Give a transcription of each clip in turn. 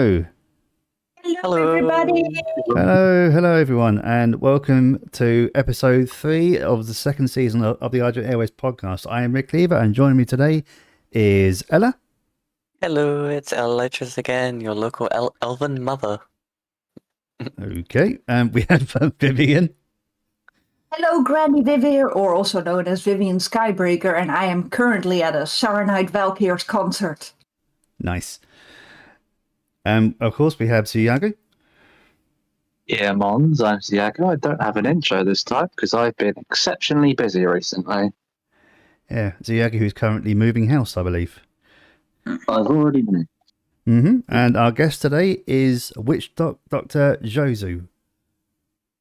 Hello. Hello, everybody. Hello, everyone, and welcome to episode 3 of the second season of the Argent Airways podcast. I am Redcleaver, and joining me today is Ela. Hello, it's Ela Lightris again, your local elven mother. Okay, and we have Vivian. Hello, Granny Vivian, or also known as Vivian Skybreaker, and I am currently at a Saranite Valkyrs concert. Nice. Of course, we have Xuyagu. Yeah, Mons, I'm Xuyagu. I don't have an intro this time because I've been exceptionally busy recently. Yeah, Xuyagu, who's currently moving house, I believe. I've already moved. And our guest today is Witch Dr. Xuyagu.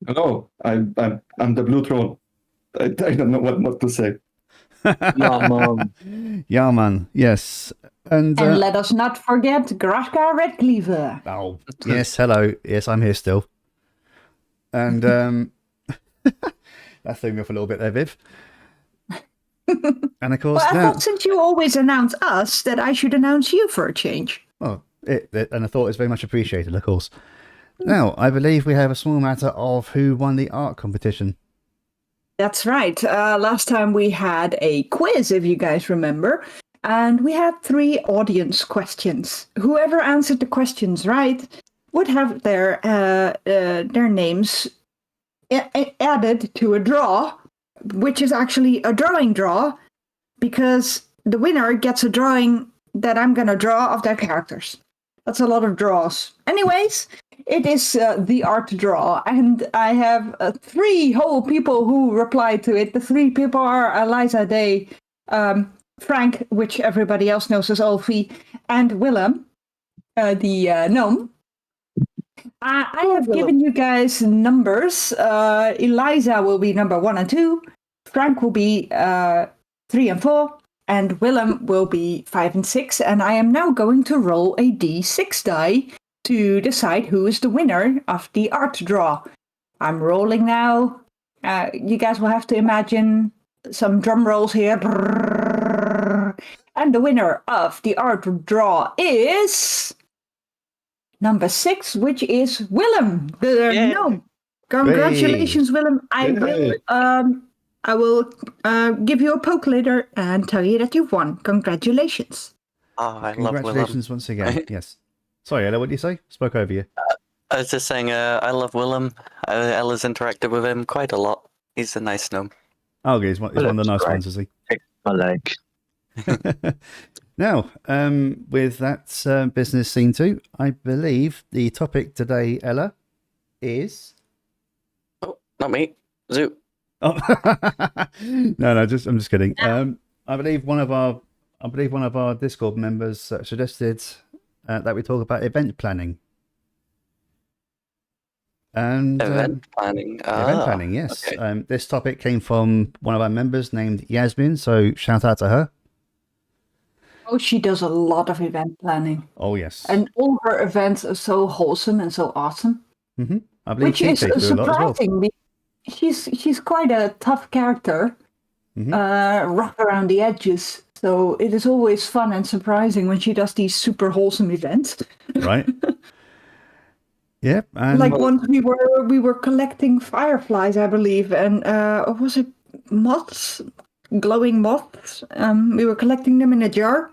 Hello, I'm the Blue Throne. I don't know what to say. Yeah, Mom. Yeah, man. Yes. And let us not forget Graska Redcleaver. Oh, yes. Hello. Yes, I'm here still. And that threw me off a little bit there, Viv. And of course, Well, I thought since you always announce us, that I should announce you for a change. Well, and I thought it's very much appreciated, of course. Now, I believe we have a small matter of who won the art competition. That's right. Last time we had a quiz, if you guys remember, and we had 3 audience questions. Whoever answered the questions right would have their names added to a draw, which is actually a drawing draw, because the winner gets a drawing that I'm going to draw of their characters. That's a lot of draws. Anyways, it is the art draw, and I have 3 whole people who replied to it. The 3 people are Eliza Day, Frank, which everybody else knows as Olfie, and Willem, the gnome. I have given you guys numbers. Eliza will be number 1 and 2. Frank will be 3 and 4. And Willem will be 5 and 6. And I am now going to roll a d6 die to decide who is the winner of the art draw. I'm rolling now. You guys will have to imagine some drum rolls here. And the winner of the art draw is number 6, which is Willem, the gnome. Congratulations, Willem. I will give you a poke later and tell you that you've won. Congratulations. Oh, I love Willem. Congratulations once again. Yes. Sorry, Ella, what did you say? Spoke over you. I was just saying, I love Willem. Ella's interacted with him quite a lot. He's a nice gnome. Oh, okay, he's one of the nice ones, is he? My leg. Now, with that business seen to, I believe the topic today, Ella, is... Oh, not me. Zoo. Oh, no, I'm just kidding. I believe one of our Discord members suggested that we talk about event planning. And Event planning. Event planning, yes. Okay. This topic came from one of our members named Yasmin, so shout out to her. Oh, she does a lot of event planning. Oh, yes. And all her events are so wholesome and so awesome. Mm-hmm. I believe Which is do a lot as well. surprising. She's quite a tough character, rough around the edges. So it is always fun and surprising when she does these super wholesome events. Right. Yep. And Like once we were collecting fireflies, I believe, and was it moths, glowing moths? We were collecting them in a jar,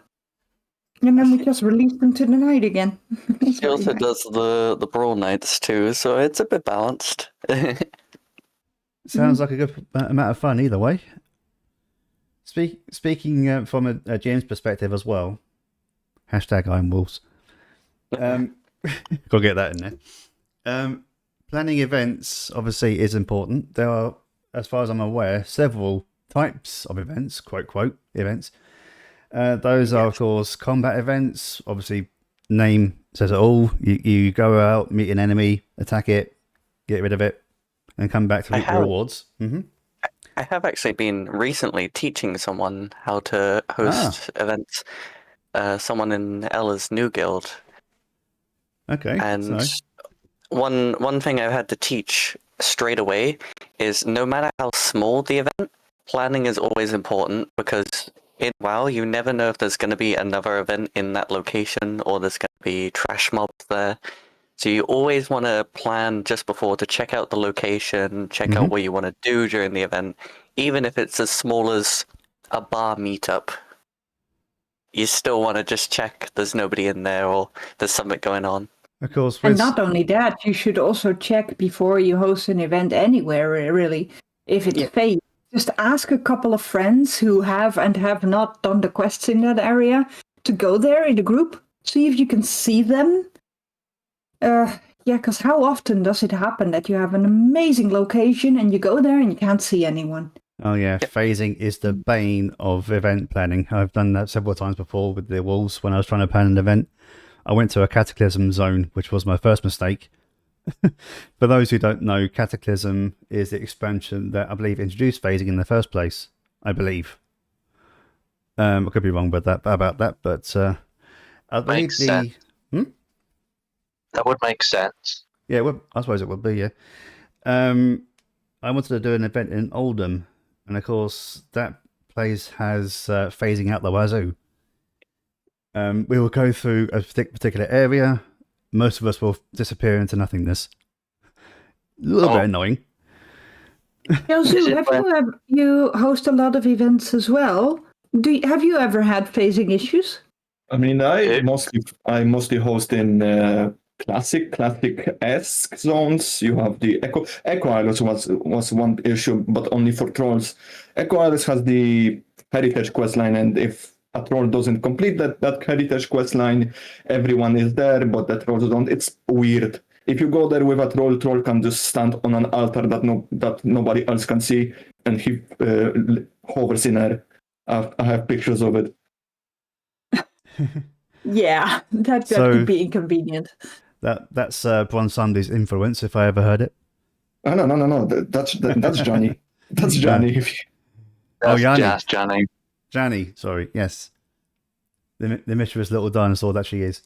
and then we just released them to the night again. She also does the brawl nights too, so it's a bit balanced. sounds like a good amount of fun either way. Speaking from a James perspective as well, hashtag Iron Wolves. Gotta get that in there. Planning events obviously is important. There are, as far as I'm aware, several types of events, quote events. Those are, of course, combat events. Obviously, name says it all. You go out, meet an enemy, attack it, get rid of it, and come back to reap the rewards. Mm-hmm. I have actually been recently teaching someone how to host events. Someone in Ella's new guild. Okay. And so. one thing I've had to teach straight away is no matter how small the event, planning is always important, because in WoW, you never know if there's going to be another event in that location or there's going to be trash mobs there. So you always want to plan just before to check out the location, check out what you want to do during the event, even if it's as small as a bar meetup. You still want to just check there's nobody in there or there's something going on. Of course. And not only that, you should also check before you host an event anywhere, really. If it's fake, just ask a couple of friends who have and have not done the quests in that area to go there in the group. See if you can see them. Because how often does it happen that you have an amazing location and you go there and you can't see anyone? Oh yeah, phasing is the bane of event planning. I've done that several times before with the Wolves when I was trying to plan an event. I went to a Cataclysm zone, which was my first mistake. For those who don't know, Cataclysm is the expansion that I believe introduced phasing in the first place. I believe. I could be wrong about that, but I believe Makes sense. That would make sense. Yeah, well, I suppose it would be. Yeah. I wanted to do an event in Oldham, and of course that place has phasing out the wazoo. We will go through a particular area. Most of us will disappear into nothingness. A little bit annoying. Xuyagu, you host a lot of events as well. Have you ever had phasing issues? I mean, I mostly host in classic-esque zones. You have the Echo Isles was one issue, but only for trolls. Echo Isles has the heritage questline, and if a troll doesn't complete that heritage questline, everyone is there, but the trolls don't. It's weird. If you go there with a troll can just stand on an altar that nobody else can see, and he hovers in air. I have pictures of it. Yeah, that could be inconvenient. That's Bron Sunday's influence, if I ever heard it. Oh, no. That's Johnny. That's Johnny. That's Johnny. Johnny, sorry, yes. The mischievous little dinosaur that she is.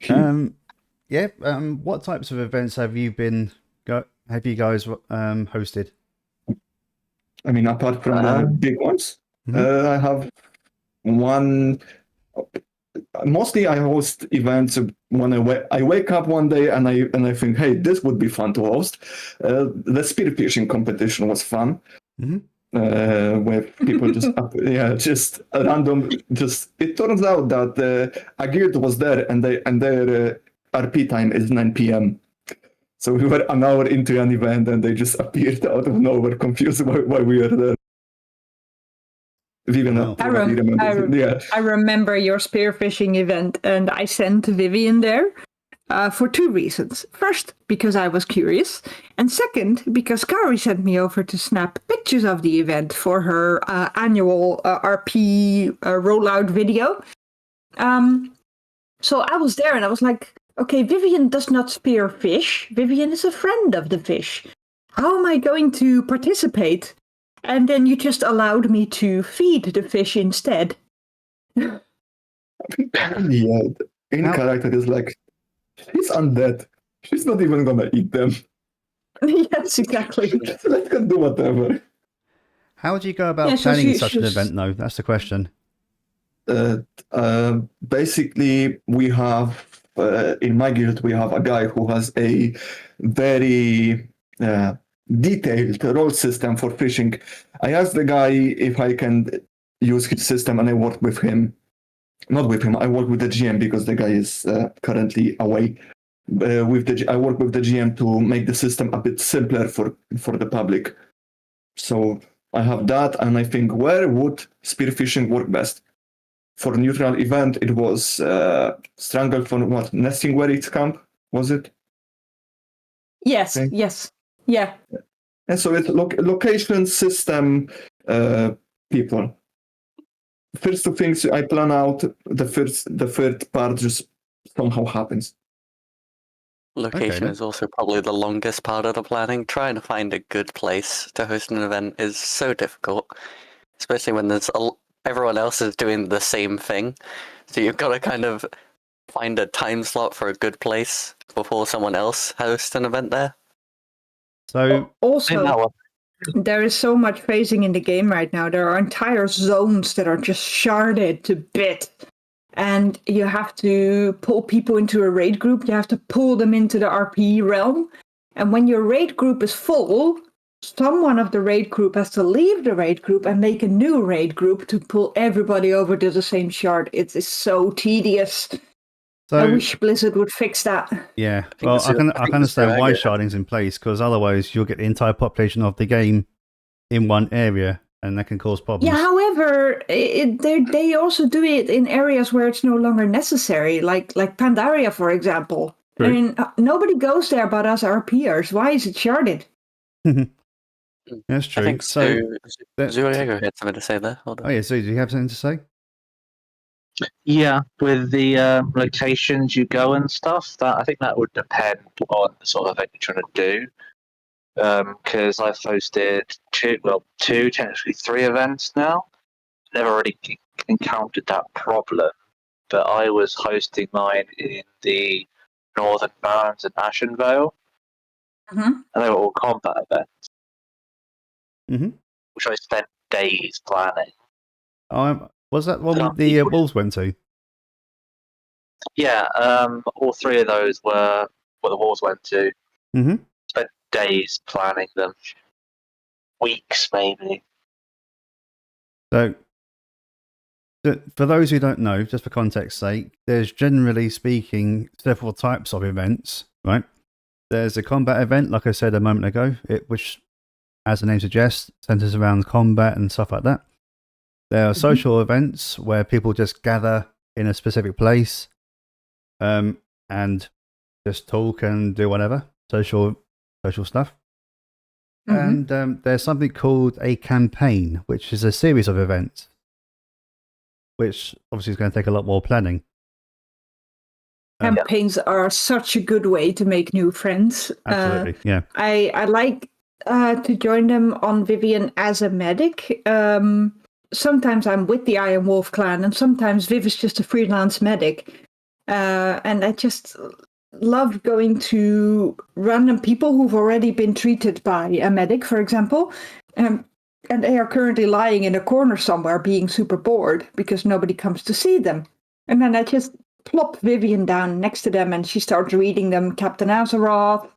What types of events have you guys hosted? I mean, apart from the big ones, I have one. Mostly, I host events when I wake up one day and I think, hey, this would be fun to host. The spearfishing competition was fun. Where people just random. It turns out that a guild was there and their RP time is 9 p.m. So we were an hour into an event and they just appeared out of nowhere, confused why we were there. Vivian, I remember your spearfishing event, and I sent Vivian there for two reasons. First, because I was curious, and second, because Kari sent me over to snap pictures of the event for her annual RP rollout video. So I was there, and I was like, okay, Vivian does not spear fish. Vivian is a friend of the fish. How am I going to participate? And then you just allowed me to feed the fish instead. Yeah, in character is like, she's undead. She's not even gonna eat them. Yes, exactly. Let her do whatever. How would you go about planning such an event, though? That's the question. Basically, we have, in my guild, we have a guy who has a very detailed role system for fishing. I asked the guy if I can use his system, and I worked with him. Not with him, I work with the GM because the guy is currently away. I work with the GM to make the system a bit simpler for the public. So I have that, and I think where would spearfishing work best? For neutral event, it was Strangled for what? Nesting where it's camp, was it? Yes, okay. Yes. Yeah. And so it's location, system, people. First two things I plan out, the third part just somehow happens. Location is also probably the longest part of the planning. Trying to find a good place to host an event is so difficult, especially when everyone else is doing the same thing. So you've got to kind of find a time slot for a good place before someone else hosts an event there. So also, There is so much phasing in the game right now. There are entire zones that are just sharded to bits. And you have to pull people into a raid group. You have to pull them into the RP realm. And when your raid group is full, someone of the raid group has to leave the raid group and make a new raid group to pull everybody over to the same shard. It is so tedious. So, I wish Blizzard would fix that. Yeah, well, I can understand why sharding's in place, because otherwise you'll get the entire population of the game in one area, and that can cause problems. Yeah, however, they also do it in areas where it's no longer necessary, like Pandaria, for example. True. I mean, nobody goes there but us RPers. Why is it sharded? That's true. I think so, Xuyagu had something to say there. Hold on. Oh yeah, so do you have something to say? Yeah, with the locations you go and stuff, that I think that would depend on the sort of event you're trying to do. Because I've hosted two, technically 3 events now. Never really encountered that problem, but I was hosting mine in the Northern Barrens and Ashenvale, and they were all combat events, which I spent days planning. Was that one the Wolves went to? Yeah, all 3 of those were what the Wolves went to. Spent days planning them, weeks maybe. So, for those who don't know, just for context's sake, there's generally speaking several types of events, right? There's a combat event, like I said a moment ago, which, as the name suggests, centers around combat and stuff like that. There are social events where people just gather in a specific place and just talk and do whatever, social stuff. And there's something called a campaign, which is a series of events, which obviously is going to take a lot more planning. Campaigns are such a good way to make new friends. Absolutely, yeah. I like to join them on Vivian as a medic. Sometimes I'm with the Iron Wolf clan, and sometimes Viv is just a freelance medic. And I just love going to random people who've already been treated by a medic, for example. And they are currently lying in a corner somewhere being super bored because nobody comes to see them. And then I just plop Vivian down next to them and she starts reading them Captain Azeroth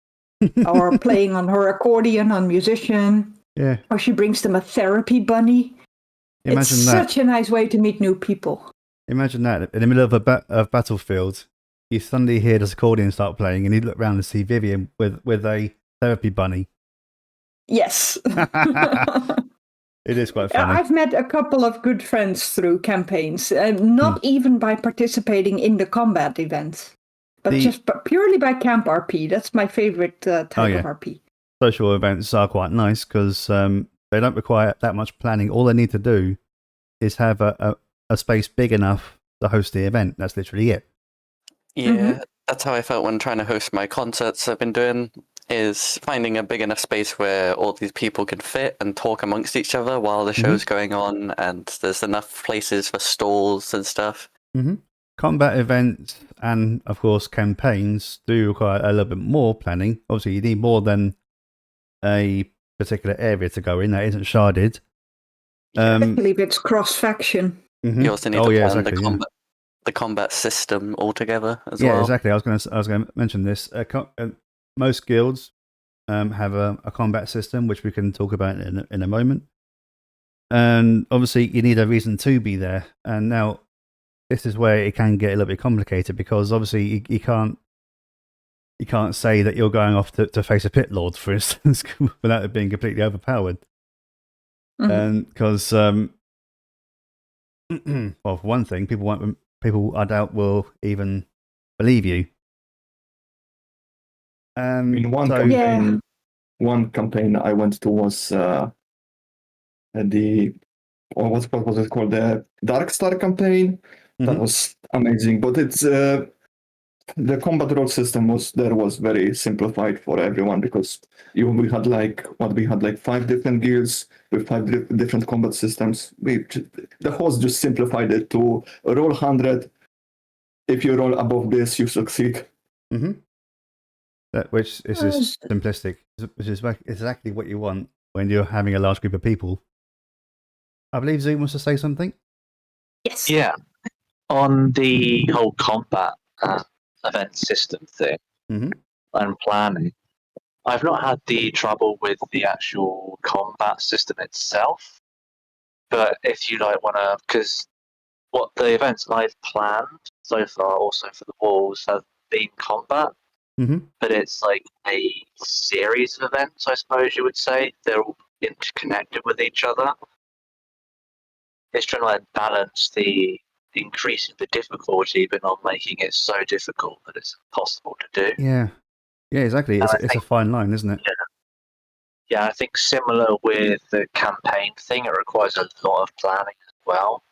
or playing on her accordion on Musician. Yeah. Or she brings them a therapy bunny. It's such a nice way to meet new people. Imagine that in the middle of a battlefield, you suddenly hear this accordion start playing, and you look around and see Vivian with a therapy bunny. Yes. It is quite funny. I've met a couple of good friends through campaigns, not even by participating in the combat events, but just purely by camp RP. That's my favorite type of RP. Social events are quite nice because they don't require that much planning. All they need to do is have a space big enough to host the event. That's literally it. Yeah, that's how I felt when trying to host my concerts I've been doing, is finding a big enough space where all these people can fit and talk amongst each other while the show's going on, and there's enough places for stalls and stuff. Combat events and, of course, campaigns do require a little bit more planning. Obviously, you need more than a particular area to go in that isn't sharded. Especially if it's cross-faction. You also need to plan the combat system altogether as well. Yeah, exactly. I was going to mention this. Most guilds have a combat system, which we can talk about in a moment. And obviously, you need a reason to be there. And now, this is where it can get a little bit complicated because obviously you can't say that you're going off to face a pit lord, for instance, without it being completely overpowered. And because, well, for one thing, people I doubt will even believe you. In one campaign I went to was what was it called? The Dark Star campaign. That was amazing, but it's the combat role system was very simplified for everyone because we had like 5 different guilds with 5 different combat systems. The host just simplified it to roll 100. If you roll above this, you succeed. Which is just simplistic, which is exactly what you want when you're having a large group of people. I believe Zoom wants to say something. Yes. Yeah, on the whole combat event system thing Mhm. and planning, I've not had the trouble with the actual combat system itself. But if you like want to, because what the events I've planned so far, also for the walls, have been combat. Mhm. But it's like a series of events, I suppose you would say. They're all interconnected with each other. It's trying to like balance the increasing the difficulty, but not making it so difficult that it's impossible to do. Yeah. Yeah, exactly. And I It's a think, fine line, isn't it? yeah, I think similar with the campaign thing, it requires a lot of planning as well.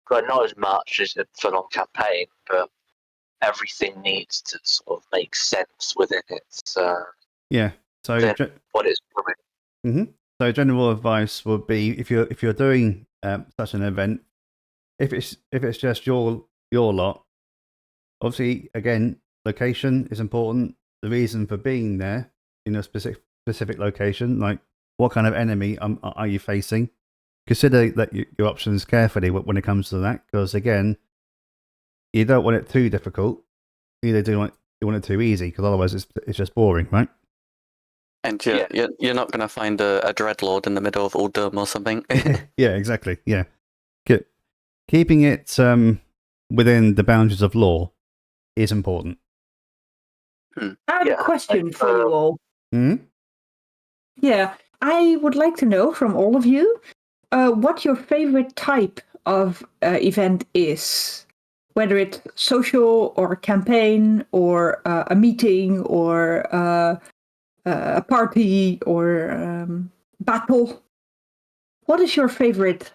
But not as much as a full-on campaign, but everything needs to sort of make sense within its Yeah. So, within what it's doing. So general advice would be if you're doing such an event, if it's just your lot, obviously again location is important. The reason for being there in a specific location, like what kind of enemy are you facing? Consider that your options carefully when it comes to that, because again, you don't want it too difficult. Either do you want it too easy, because otherwise it's just boring, right? And you're not going to find a dreadlord in the middle of Uldum or something. Yeah, exactly. Yeah, keeping it within the boundaries of law is important. I have a question for you all. Hmm? Yeah, I would like to know from all of you what your favorite type of event is. Whether it's social or campaign or a meeting or a party or battle. What is your favorite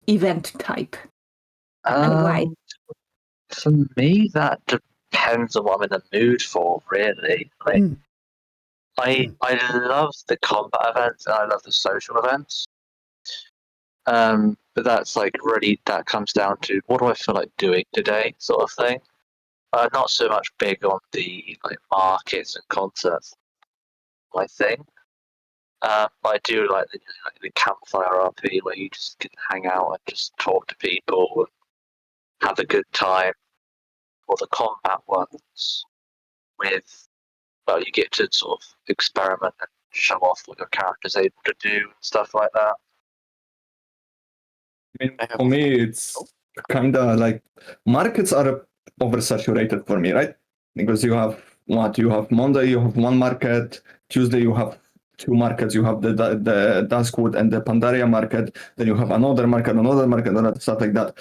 event type? And why? For me, that depends on what I'm in the mood for, really. Like, I love the combat events and I love the social events. But that's like really that comes down to what do I feel like doing today, sort of thing. Not so much big on the like markets and concerts, my thing. I do like the campfire RP where you just can hang out and just talk to people and have a good time. Or the combat ones with, well, you get to sort of experiment and show off what your character's able to do and stuff like that. I mean, for me, it's kind of like markets are oversaturated for me, right? Because you have Monday, you have one market, Tuesday you have two markets, you have the Duskwood and the Pandaria market, then you have another market, and stuff like that.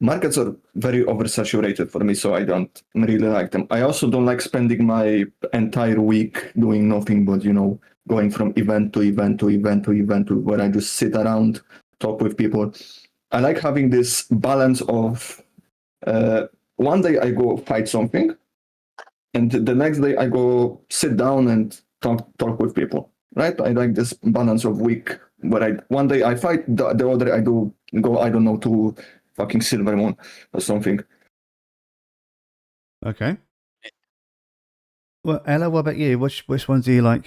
Markets are very oversaturated for me, so I don't really like them. I also don't like spending my entire week doing nothing but, going from event to event to event to event where I just sit around, talk with people. I like having this balance of one day I go fight something, and the next day I go sit down and talk with people. Right? I like this balance of week where one day I fight, the other I do go, I don't know, to fucking Silvermoon or something. Okay. Well, Ella, what about you? Which ones do you like?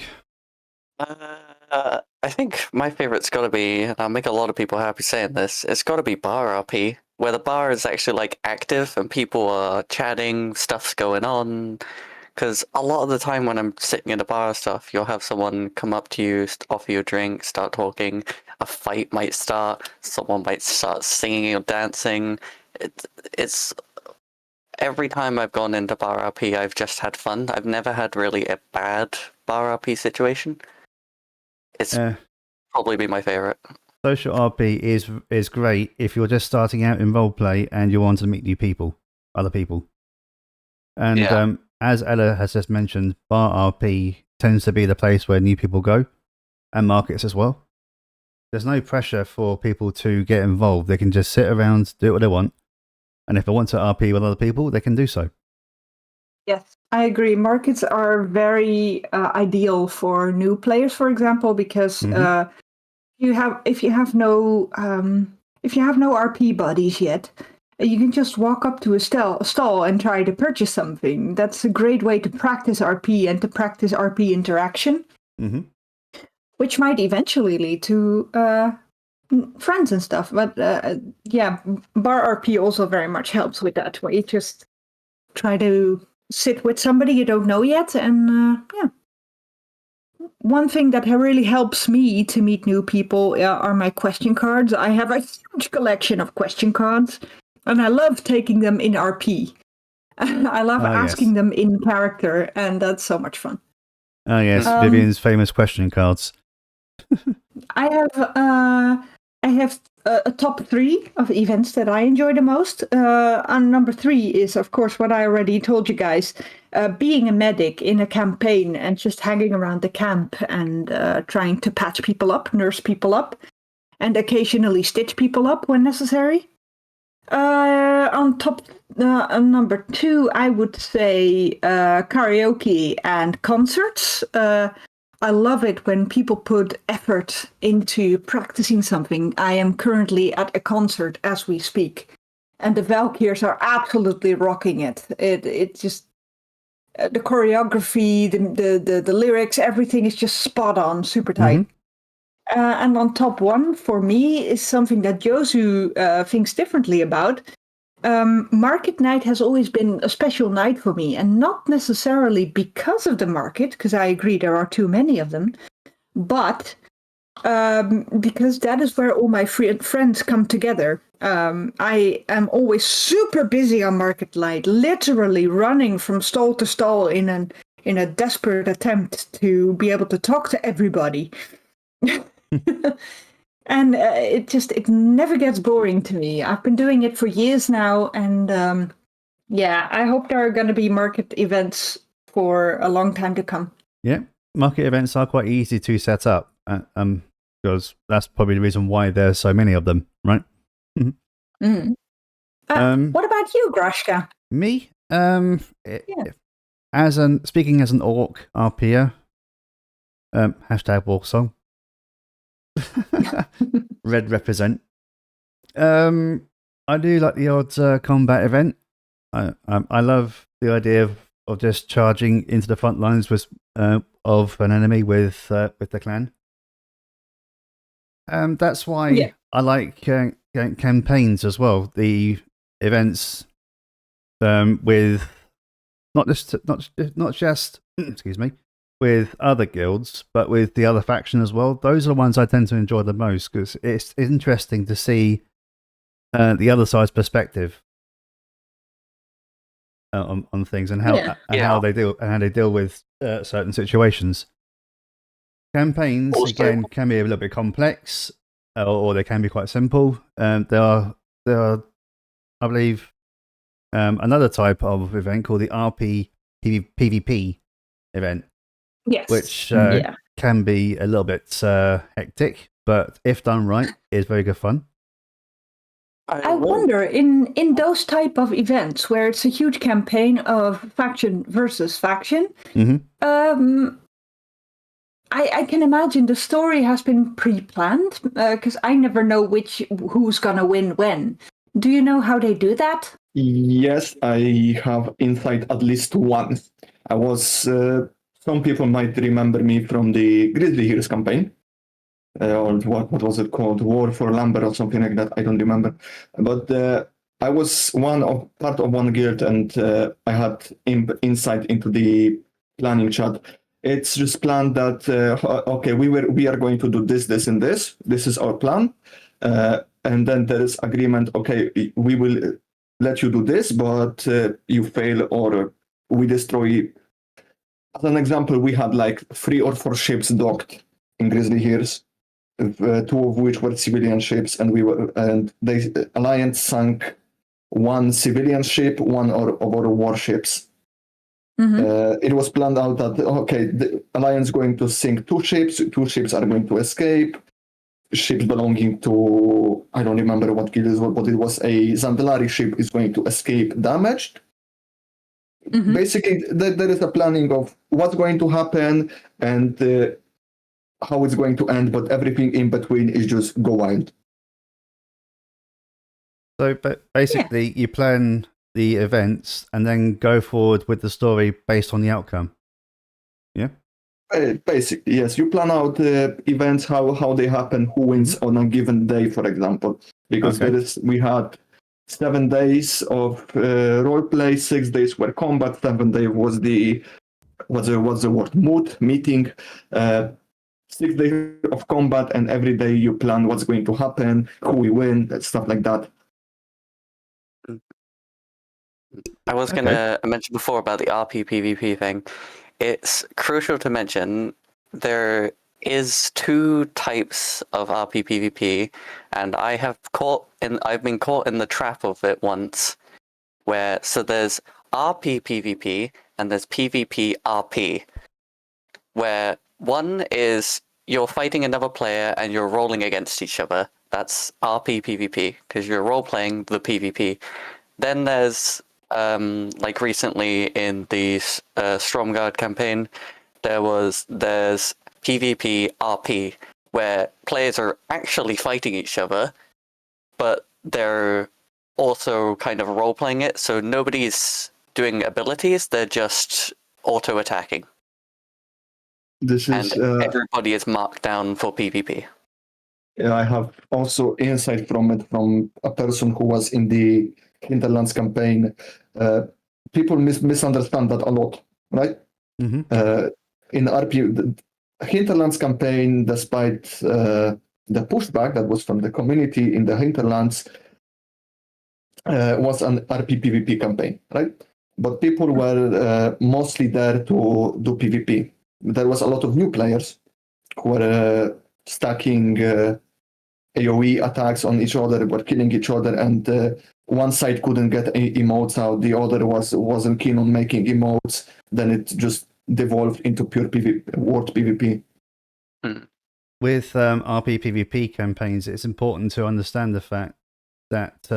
I think my favorite's got to be, and I'll make a lot of people happy saying this, it's got to be bar RP, where the bar is actually like active and people are chatting, stuff's going on. Because a lot of the time when I'm sitting in a bar stuff, you'll have someone come up to you, offer you a drink, start talking, a fight might start, someone might start singing or dancing. It's every time I've gone into bar RP, I've just had fun. I've never had really a bad bar RP situation. It's probably be my favorite. Social RP is great if you're just starting out in roleplay and you want to meet new people, other people. And as Ella has just mentioned, bar RP tends to be the place where new people go, and markets as well. There's no pressure for people to get involved. They can just sit around, do what they want, and if they want to RP with other people, they can do so. Yes, I agree. Markets are very ideal for new players, for example, because if you have no RP buddies yet, you can just walk up to a stall and try to purchase something. That's a great way to practice RP and to practice RP interaction. which might eventually lead to friends and stuff. But bar RP also very much helps with that, where you just try to sit with somebody you don't know yet, and One thing that really helps me to meet new people are my question cards. I have a huge collection of question cards, and I love taking them in RP. I love asking them in character, and that's so much fun. Oh yes, Vivian's famous question cards. I have a top 3 of events that I enjoy the most. And number 3 is, of course, what I already told you guys: being a medic in a campaign and just hanging around the camp and trying to patch people up, nurse people up, and occasionally stitch people up when necessary. On top, number 2, I would say karaoke and concerts. I love it when people put effort into practicing something. I am currently at a concert as we speak, and the Valkyrs are absolutely rocking it. It just the choreography, the lyrics, everything is just spot on, super tight. Mm-hmm. And on top 1 for me is something that Josu thinks differently about. Market night has always been a special night for me, and not necessarily because of the market, because I agree there are too many of them, but because that is where all my friends come together. I am always super busy on market night, literally running from stall to stall in a desperate attempt to be able to talk to everybody. And it never gets boring to me. I've been doing it for years now, and I hope there are going to be market events for a long time to come. Yeah, market events are quite easy to set up, because that's probably the reason why there's so many of them, right? What about you, Grashka? Me? Speaking as an orc RPer, hashtag walk song. Red represent. I do like the odd combat event. I love the idea of just charging into the front lines of an enemy with the clan. That's why I like campaigns as well. The events with not just excuse me, with other guilds, but with the other faction as well. Those are the ones I tend to enjoy the most, because it's interesting to see the other side's perspective on things, and how they deal with certain situations. Campaigns again can be a little bit complex, or they can be quite simple. There are, I believe, another type of event called the RP PvP event. Yes. Which can be a little bit hectic, but if done right, is very good fun. I wonder, in those type of events where it's a huge campaign of faction versus faction, I can imagine the story has been pre-planned, because I never know who's gonna win when. Do you know how they do that? Yes, I have insight at least one. I was... some people might remember me from the Grizzly Heroes campaign, or what was it called, War for Lumber or something like that. I don't remember. But I was part of one guild, and I had insight into the planning chat. It's just planned that okay, we are going to do this, and this. This is our plan, and then there is agreement. Okay, we will let you do this, but you fail or we destroy. As an example, we had like 3 or 4 ships docked in Grizzly Heroes, 2 of which were civilian ships, and the Alliance sank 1 civilian ship, 1 of our warships. It was planned out that the Alliance going to sink 2 ships, 2 ships are going to escape. Ships belonging to, I don't remember what guild it was, but it was a Zandalari ship is going to escape damaged. Basically, there is a planning of what's going to happen and how it's going to end, but everything in between is just go wild. So, but basically, you plan the events and then go forward with the story based on the outcome. Yeah? Basically, yes. You plan out events, how they happen, who wins on a given day, for example. Because Okay. we had 7 days of role play, 6 days were combat, 7 days was the word meeting. 6 days of combat, and every day you plan what's going to happen, who will win, stuff like that. I was going to mention before about the RP PvP thing. It's crucial to mention there is 2 types of RP PvP, and I've been caught in the trap of it once. So there's RP PvP and there's PvP RP, where one is you're fighting another player and you're rolling against each other. That's RP PvP because you're role playing the PvP. Then there's like recently in the Stromgarde campaign, there's PvP RP where players are actually fighting each other, but they're also kind of role playing it. So nobody's doing abilities; they're just auto attacking. This is everybody is marked down for PvP. I have also insight from it from a person who was in the Hinterlands campaign. People misunderstand that a lot, right? Mm-hmm. In RP, the Hinterlands campaign, despite the pushback that was from the community in the Hinterlands, was an RP PvP campaign, right? But people were mostly there to do PvP. There was a lot of new players who were stacking AoE attacks on each other, were killing each other, and one side couldn't get emotes out, the other wasn't keen on making emotes. Then it just devolved into pure word PvP. With RP PvP campaigns, it's important to understand the fact that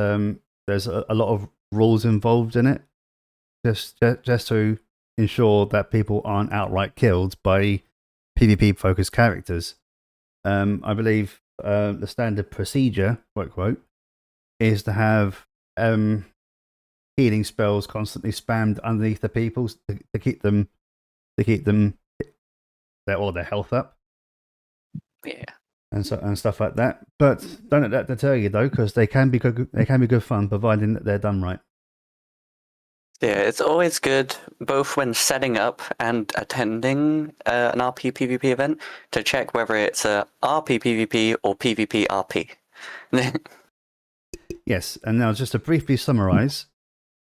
there's a lot of rules involved in it, just to ensure that people aren't outright killed by PvP-focused characters. I believe the standard procedure, quote, is to have healing spells constantly spammed underneath the people to keep them their health up. Yeah. And stuff like that. But don't let that deter you though, because they can be good fun, providing that they're done right. Yeah, it's always good, both when setting up and attending an RP PvP event, to check whether it's a RP PvP or PvP RP. Yes, and now just to briefly summarize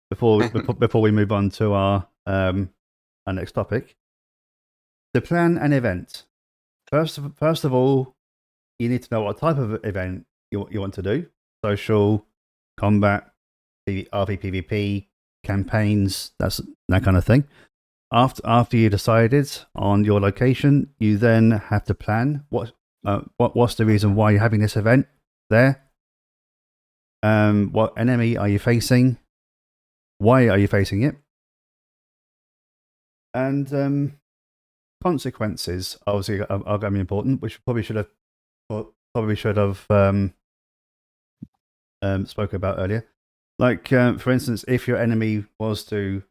before we move on to our next topic. To plan an event, first of all, you need to know what type of event you want to do: social, combat, RP PvP, campaigns, that kind of thing. After you decided on your location, you then have to plan what's the reason why you're having this event there. What enemy are you facing? Why are you facing it? And consequences obviously are going to be important, which probably should have spoken about earlier. Like for instance, if your enemy was to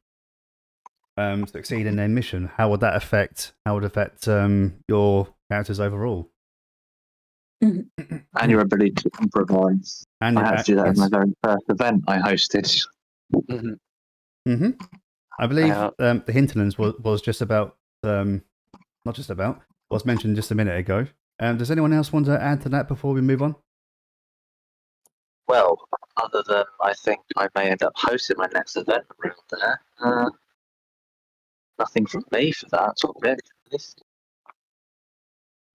succeed in their mission, how would that affect your characters overall? And your ability to improvise. And I had to do that in my very first event I hosted. I believe the Hinterlands was just about not just about, was mentioned just a minute ago. Does anyone else want to add to that before we move on? Well, other than I think I may end up hosting my next event around there. Nothing from me for that topic.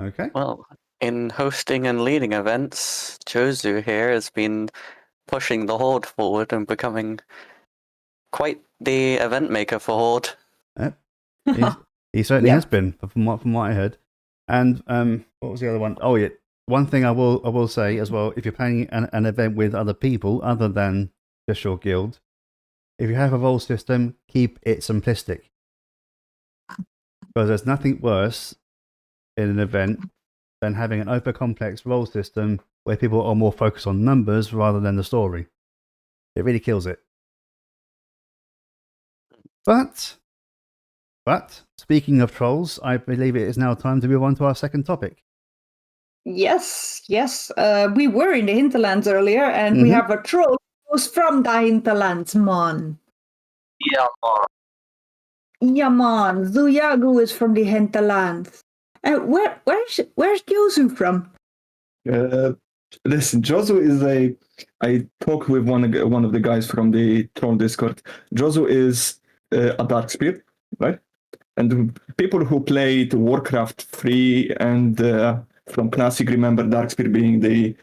Okay. Well, in hosting and leading events, Xuyagu here has been pushing the Horde forward and becoming quite the event maker for Horde. Yep. He certainly has been, from what I heard. And what was the other one? Oh yeah, one thing I will say as well: if you're planning an event with other people other than just your guild, if you have a role system, keep it simplistic, because there's nothing worse in an event than having an over complex role system where people are more focused on numbers rather than the story. It really kills it. But But speaking of trolls, I believe it is now time to move on to our second topic. Yes. We were in the hinterlands earlier, and we have a troll who's from the hinterlands, man. Yeah, Yeah, man. Xuyagu is from the hinterlands. Where's Josu from? Listen, Josu is I talked with one of the guys from the Troll Discord. Josu is a Darkspear, right? And people who played Warcraft 3 and from Classic remember Darkspear being the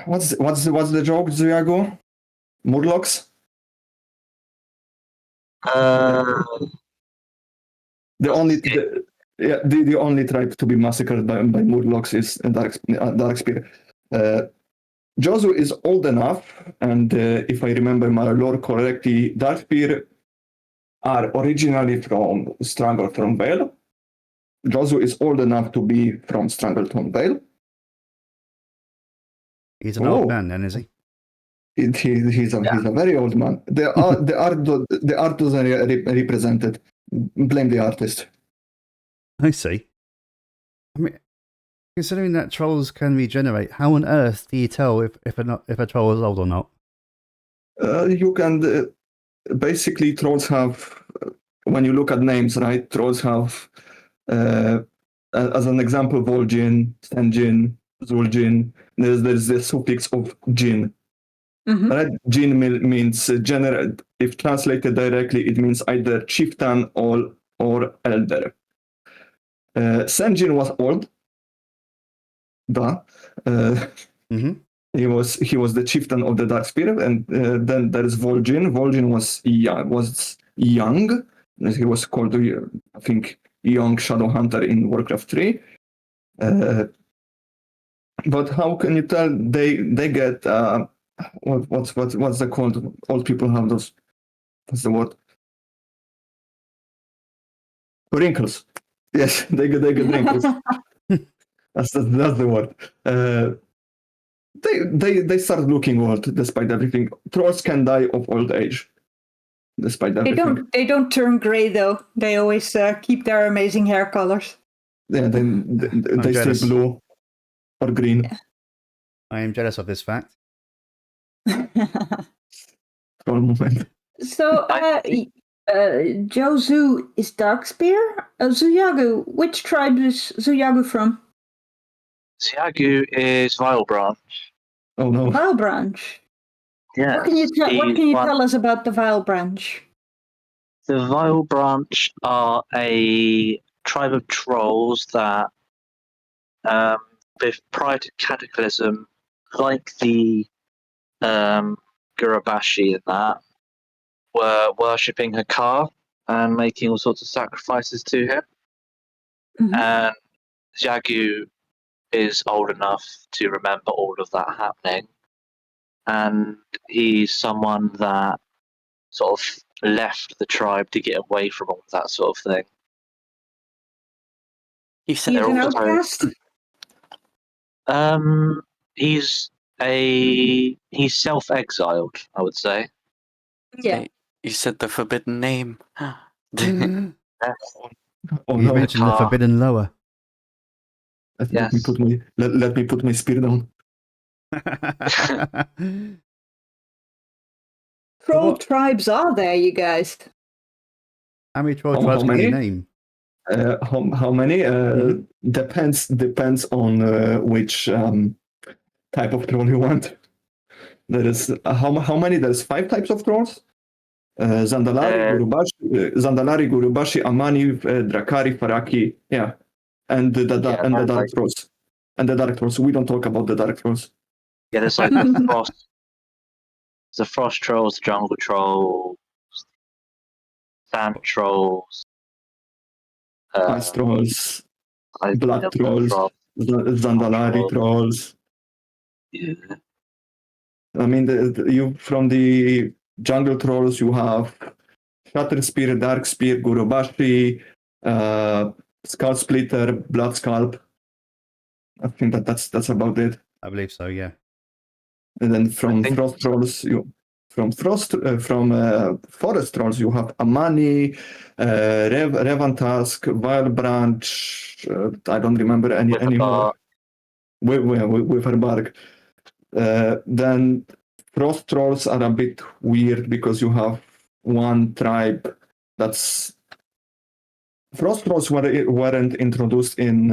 what's the joke, Xuyagu? Murlocs? The only tribe to be massacred by Murlocs is Darkspear. Josu is old enough, and if I remember my lore correctly, Darkspear are originally from Stranglethorn Vale. Josu is old enough to be from Stranglethorn Vale. He's an old man, then, is he? He's a very old man. The art doesn't represented. Blame the artist. I see. I mean, considering that trolls can regenerate, how on earth do you tell if a troll is old or not? You can basically trolls have when you look at names, right? Trolls have as an example Vol'jin, Sen'jin, Zul'jin. There's the suffix of jin. Right? Jin means general. If translated directly, it means either chieftain or elder. Sen'jin was old. He was the chieftain of the Darkspear, and then there is Vol'jin. Vol'jin was young. He was called, I think, young Shadow Hunter in Warcraft 3. But how can you tell they get what's the called? Old people have those. What's the word? Wrinkles. Yes, they get wrinkles. That's the word. They start looking old despite everything. Trolls can die of old age despite everything. They don't turn grey though. They always keep their amazing hair colors. Yeah, they stay blue or green. Yeah. I am jealous of this fact. For a moment. So, Josu is Darkspear. Xuyagu, which tribe is Xuyagu from? Xuyagu is Vile Branch. Oh no! Vile Branch. Yeah. What can you tell us about the Vile Branch? The Vile Branch are a tribe of trolls that, prior to Cataclysm, like the Gurabashi and that, were worshipping Hakar and making all sorts of sacrifices to him. And Xuyagu is old enough to remember all of that happening. And he's someone that sort of left the tribe to get away from all of that sort of thing. He's an outcast? He's self-exiled, I would say. Yeah. You said the forbidden name. You Oh no! mentioned the forbidden lower. Let me put my spear down. Troll tribes are there, you guys? How many troll tribes can you name? How many? Depends on which type of troll you want. There is how many? There's 5 types of trolls. Zandalari, Gurubashi, Amani, Drakari, Faraki. Yeah, and the dark trolls. And the dark trolls. We don't talk about the dark trolls. Yeah, there's like the frost. The frost trolls, the jungle trolls, sand trolls, Ice trolls, blood trolls, Zandalari trolls. Yeah. I mean, you from the jungle trolls, you have Shatter Spear, Dark Spear, Gurubashi, Skull Splitter, Blood Scalp. I think that's about it. I believe so, yeah. And then from frost trolls, forest trolls, you have Amani, Revantusk, Wild Branch. I don't remember anymore. Witherbark. Then frost trolls are a bit weird because you have one tribe that's. Frost trolls weren't introduced in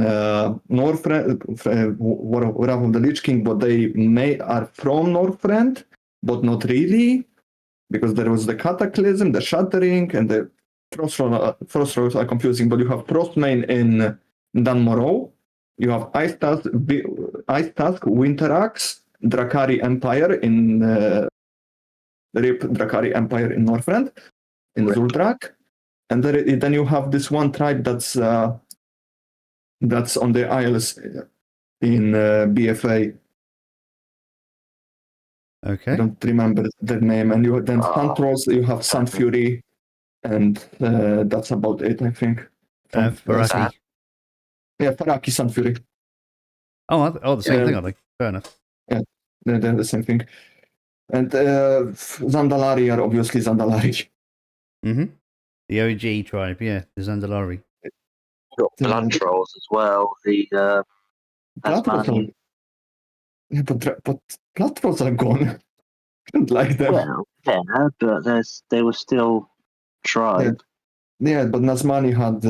Northrend, Wrath of the Lich King, but they are from Northrend, but not really, because there was the Cataclysm, the Shattering, and the Frost trolls are confusing. But you have Frostmane in Dunmorrow, you have Ice Tusk, Winter Axe, Drakari Empire in Rip Drakari Empire in Northrend, in Zuldrak. And then you have this one tribe that's on the Isles in BFA. Okay. I don't remember the name. And then Sun Trolls, you have Sun Fury, and that's about it, I think. Faraki. Yeah, Faraki, Sun Fury. Oh, the same thing, I think. Fair enough. Yeah, they're the same thing. And Zandalari are obviously Zandalari. Mm-hmm. The OG tribe, yeah, the Zandalari. Got blood trolls as well. The Blood trolls are, yeah, but blood trolls are gone. I don't like them. well, yeah, but they were still tribe. Yeah, but Nazmani had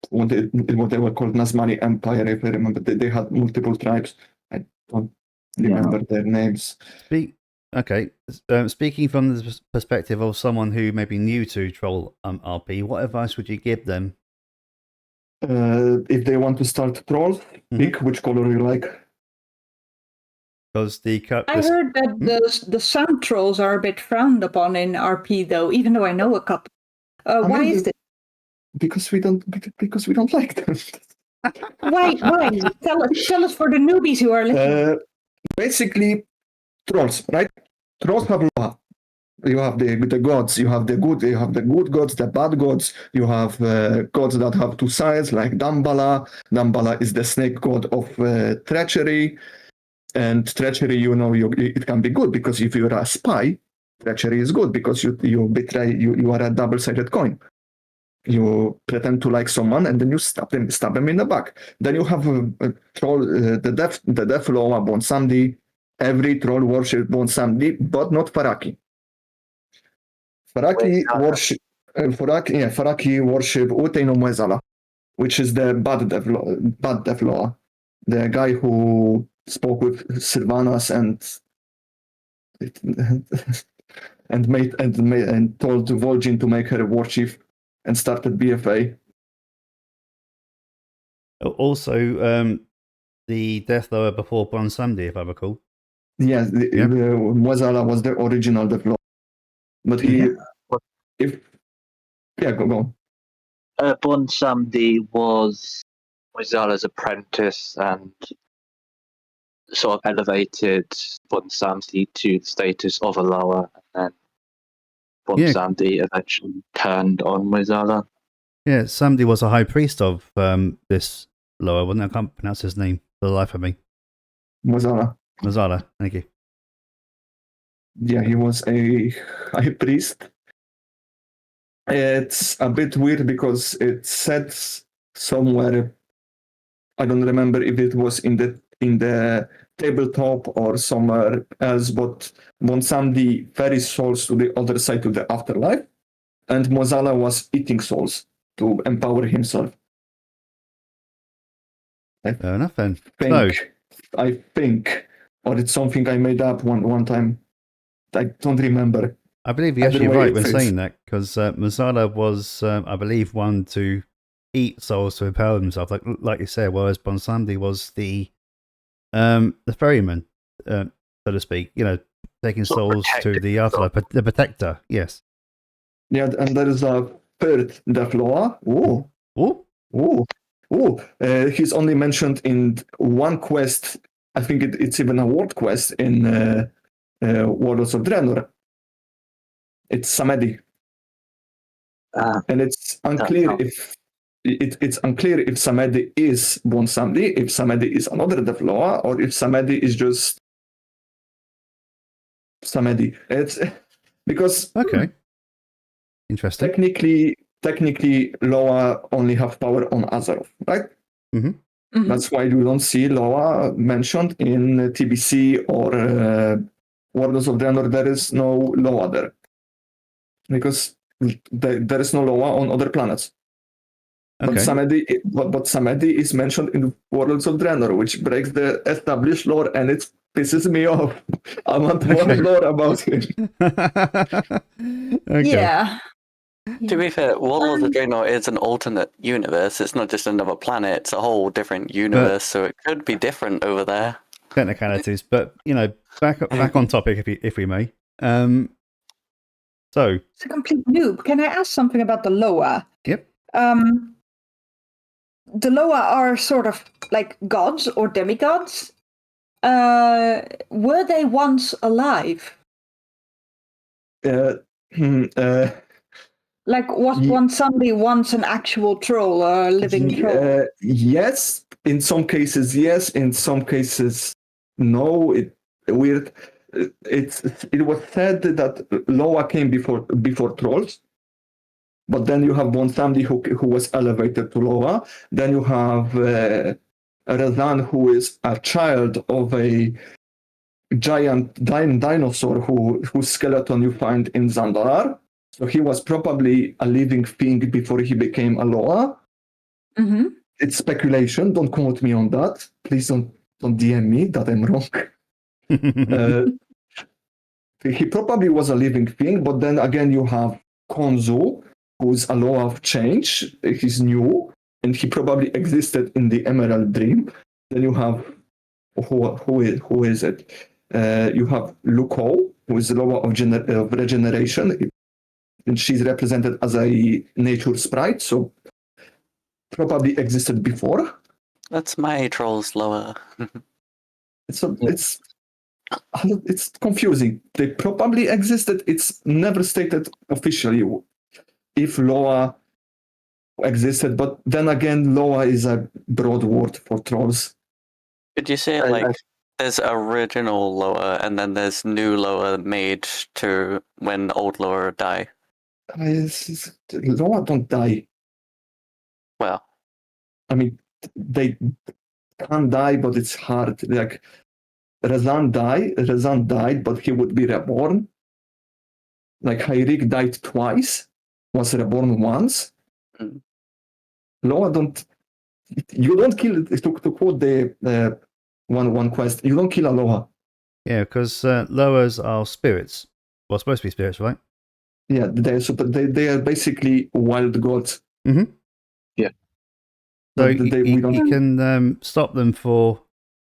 what they were called Nazmani Empire, if I remember. They had multiple tribes. I don't remember their names. Okay. Speaking from the perspective of someone who may be new to Troll RP, what advice would you give them? If they want to start trolls, pick which color you like. Because I heard that the sun trolls are a bit frowned upon in RP, though. Even though I know a couple. Why is this? Because we don't like them. Why? Tell us for the newbies who are listening. Basically, trolls, right? Trolls have law. You have the gods. You have the good gods, the bad gods. You have gods that have two sides, like Damballa. Damballa is the snake god of treachery, and treachery. It can be good because if you're a spy, treachery is good because you betray. You are a double-sided coin. You pretend to like someone and then you stab them in the back. Then you have a troll, the death law Bon Samedi. Every troll worships Bon Samedi, but not Faraki. Faraki worship Uteino Muezala, which is the bad death law. The guy who spoke with Sylvanas and told Vol'jin to make her war chief and started BFA. Also, the death lower before Bon Samedi, if I recall. Yes, Muezala was the original death law. But go on. Bon Samedi was Muezala's apprentice and sort of elevated Bon Samedi to the status of a lower, and then Bon Samedi eventually turned on Muezala. Yeah, Samedi was a high priest of this lower, wasn't it? I can't pronounce his name for the life of me. Muezala, thank you. Yeah, he was a high priest. It's a bit weird because it said somewhere, I don't remember if it was in the tabletop or somewhere else, but Bon Samedi ferries souls to the other side to the afterlife, and Muezala was eating souls to empower himself. Fair enough then. I think, or it's something I made up one time. I don't remember. I believe you're actually right when saying that, because Muezala was, I believe, one to eat souls to empower himself, like you said, whereas Bon Samedi was the ferryman, so to speak, taking souls to the afterlife, the protector, yes. Yeah, and there is a third death law. He's only mentioned in one quest. I think it's even a world quest in Warlords of Draenor. It's Samedi, and it's unclear if Samedi is Bon Samedi, if Samedi is another death law, or if Samedi is just Samedi. It's because Okay. Interesting. technically, Loa only have power on Azeroth, right? Mm-hmm. Mhm. That's why you don't see Loa mentioned in TBC or Warlords of Draenor. There is no Loa there because there is no Loa on other planets. But Okay. Samedi is mentioned in Warlords of Draenor, which breaks the established lore, and it pisses me off. I want more Okay. lore about it. Okay. Yeah. To be fair, Warlords of Draenor is an alternate universe. It's not just another planet. It's a whole different universe, so it could be different over there. Technicalities, but back on topic, if we may. So, It's a complete noob. Can I ask something about the Loa? yep. The Loa are sort of like gods or demigods. Were they once alive? Like, was one somebody once an actual troll, a living troll? Yes, in some cases, yes. In some cases, no. It was said that Loa came before trolls, but then you have somebody who was elevated to Loa. Then you have Razan, who is a child of a giant dinosaur whose skeleton you find in Zandalar. So he was probably a living thing before he became a Loa. Mm-hmm. It's speculation. Don't quote me on that. Please don't DM me that I'm wrong. He probably was a living thing, but then again you have Konzu, who's a Loa of change. He's new, and he probably existed in the Emerald Dream. Then you have who is it? You have Luko, who is the Loa of regeneration. And she's represented as a nature sprite, so probably existed before. That's my troll's lower. It's confusing. They probably existed. It's never stated officially if Loa existed, but then again, Loa is a broad word for trolls. Could you say there's original lower and then there's new lower made to when old lower die? Loa don't die. Well, I mean, they can die, but it's hard. Like Razan died, but he would be reborn. Like Hyrik died twice, was reborn once. Mm. Loa you don't kill, to quote the one quest, you don't kill a Loa. Yeah, because Loas are spirits. Well, supposed to be spirits, right? Yeah, they are basically wild gods. Mm-hmm. Yeah. So We you can stop them for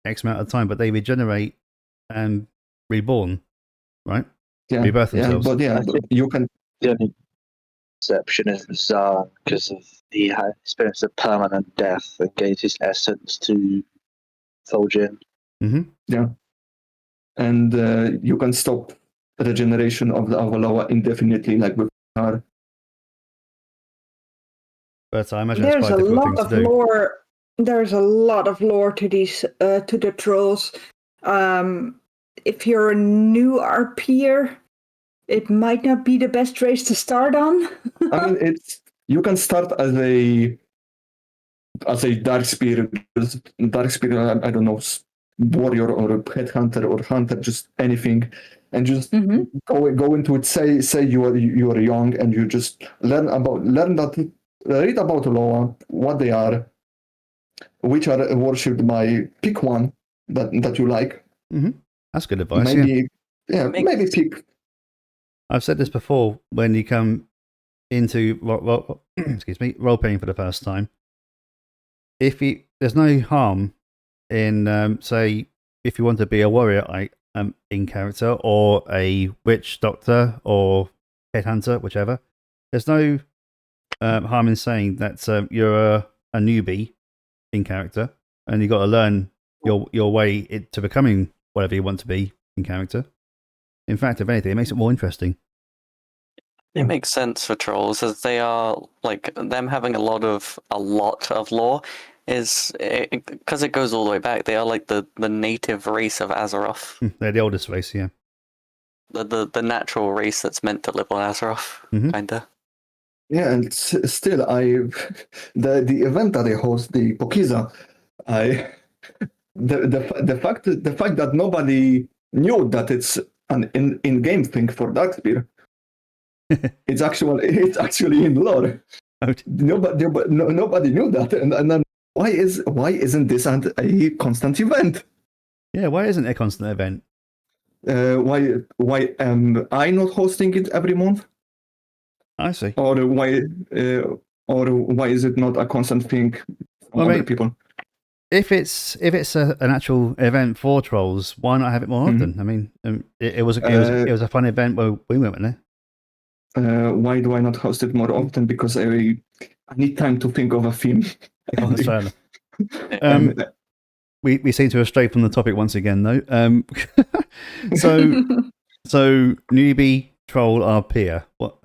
X amount of time, but they regenerate and reborn, right? yeah, Rebirth themselves. But yeah, you can. The only exception is Zahn, because of he had experienced a permanent death and gave his essence to Fulgin. Mm-hmm. Yeah, and you can stop the regeneration of the Loa indefinitely, like with her. But I imagine There's that's quite a a difficult lot thing of to do. lore. There's a lot of lore to these to the trolls. If you're a new RPer, it might not be the best race to start on. I mean, you can start as a darkspear, I don't know, warrior or a headhunter or hunter, just anything, and just go into it. Say you are young and you just read about Loa, what they are, which are worshipped by. Pick one that you like. Mm-hmm. That's good advice. Maybe pick. I've said this before when you come into excuse me, role playing for the first time. There's no harm in say if you want to be a warrior in character or a witch doctor or headhunter, whichever. There's no harm in saying that you're a newbie in character and you got to learn your way to becoming whatever you want to be in character. In fact, if anything, it makes it more interesting. it makes sense for trolls as they are like them having a lot of lore is because it goes all the way back. They are like the native race of Azeroth. They're the oldest race, yeah. the natural race that's meant to live on Azeroth, Mhm. kinda. Yeah, and still, the event that I host, the Pokiza, the fact that nobody knew that it's an in-game thing for Darkspear, it's actually in lore. Oh, Nobody knew that, and then why isn't this a constant event? yeah, why isn't it a constant event? Why am I not hosting it every month? I see. Or why is it not a constant thing from Well, I other mean, people? If it's an actual event for trolls, why not have it more often? I mean, it was a fun event where we went there. Why do I not host it more often? Because I need time to think of a theme. Oh, that's fair enough. We seem to have strayed from the topic once again, though. So newbie troll RP. What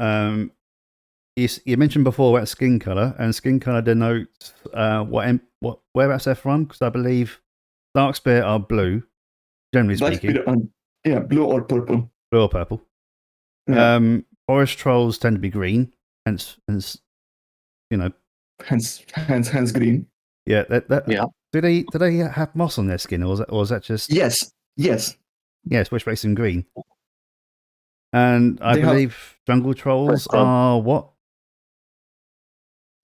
you mentioned before about skin color, and skin color denotes whereabouts they're from. Because I believe Darkspear are blue, generally speaking. Blue or purple. Blue or purple. Yeah. Forest trolls tend to be green, hence you know. Hence green. Yeah, Yeah. Do they have moss on their skin, or is that just Yes, which makes them green? And I believe jungle trolls are what?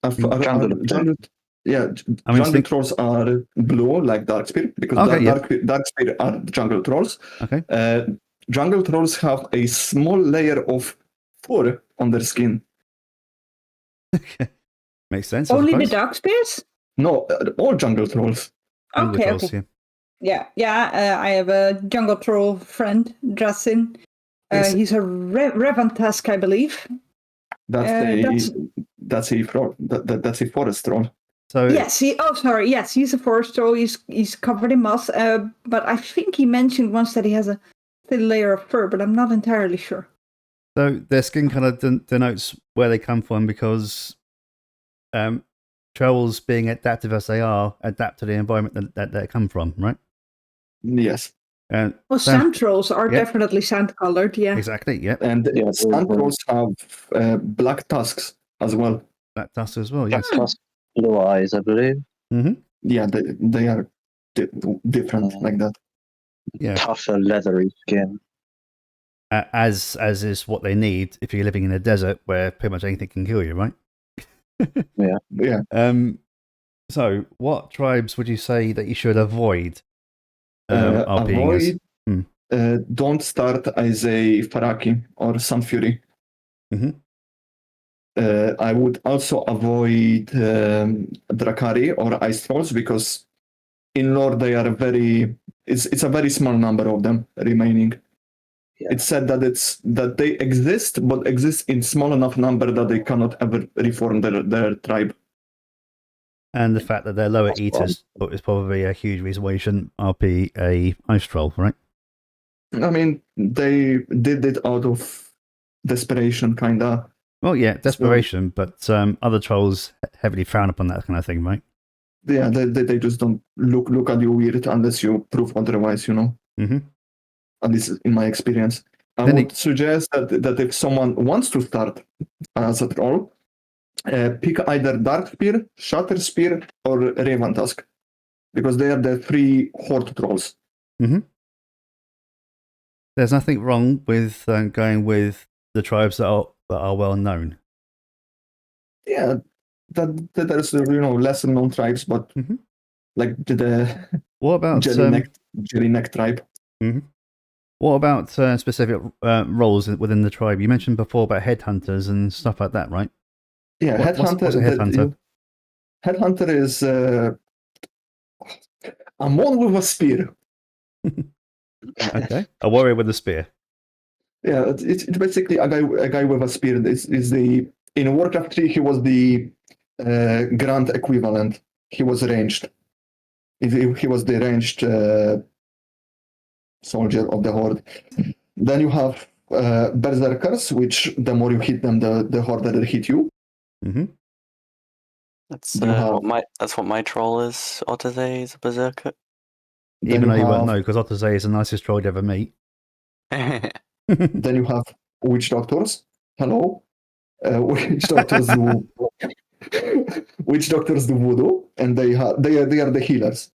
Jungle trolls are blue like Darkspear because Darkspear are jungle trolls. Okay. Jungle trolls have a small layer of fur on their skin. Makes sense. Only the Darkspears? No, all jungle trolls. Jungle trolls, okay. Yeah. I have a jungle troll friend, Drasin. He's a Revantusk, I believe. That's a forest troll. So yes, he's a forest troll. He's covered in moss. But I think he mentioned once that he has a thin layer of fur, but I'm not entirely sure. So their skin color denotes where they come from because trolls, being adaptive as they are, adapt to the environment that they come from, right? Yes. And sand trolls are definitely sand colored, yeah. Exactly, yeah. And sand trolls have black tusks as well. Black tusks as well, yes. Black tusks, blue eyes, I believe. Mm-hmm. Yeah, they are different like that. Yeah. Tougher, leathery skin. As is what they need if you're living in a desert where pretty much anything can kill you, right? Yeah. So, what tribes would you say that you should avoid? Don't start as a Faraki or Sun Fury. Mm-hmm. I would also avoid Drakari or Ice Trolls because in lore they are it's a very small number of them remaining. Yeah. It's said that they exist, but exist in small enough number that they cannot ever reform their tribe. And the fact that they're lower eaters is probably a huge reason why you shouldn't RP a ice troll, right? I mean, they did it out of desperation, kinda. Well, yeah, desperation, but other trolls heavily frown upon that kind of thing, right? Yeah, they just don't look at you weird unless you prove otherwise, you know? Mm-hmm. At least in my experience. I would suggest that if someone wants to start as a troll, pick either Darkspear, Shatterspear, or Revantusk, because they are the 3 horde trolls. Mm-hmm. There's nothing wrong with going with the tribes that are well known. Yeah, that there's lesser known tribes, but like the what about Jellyneck tribe? Mm-hmm. What about specific roles within the tribe? You mentioned before about headhunters and stuff like that, right? Yeah, headhunter. What's a headhunter? Headhunter is a mon with a spear. Okay, a warrior with a spear. Yeah, it's basically a guy with a spear. In Warcraft 3 he was the Grand equivalent. He was ranged. He was the ranged soldier of the horde. Then you have berserkers, which the more you hit them, the harder they hit you. Mm-hmm. That's what my troll is. Otaze is a berserker. Even though you won't know, because Otaze is the nicest troll you ever meet. Then you have witch doctors. Hello, witch doctors do witch doctors do voodoo, and they are the healers.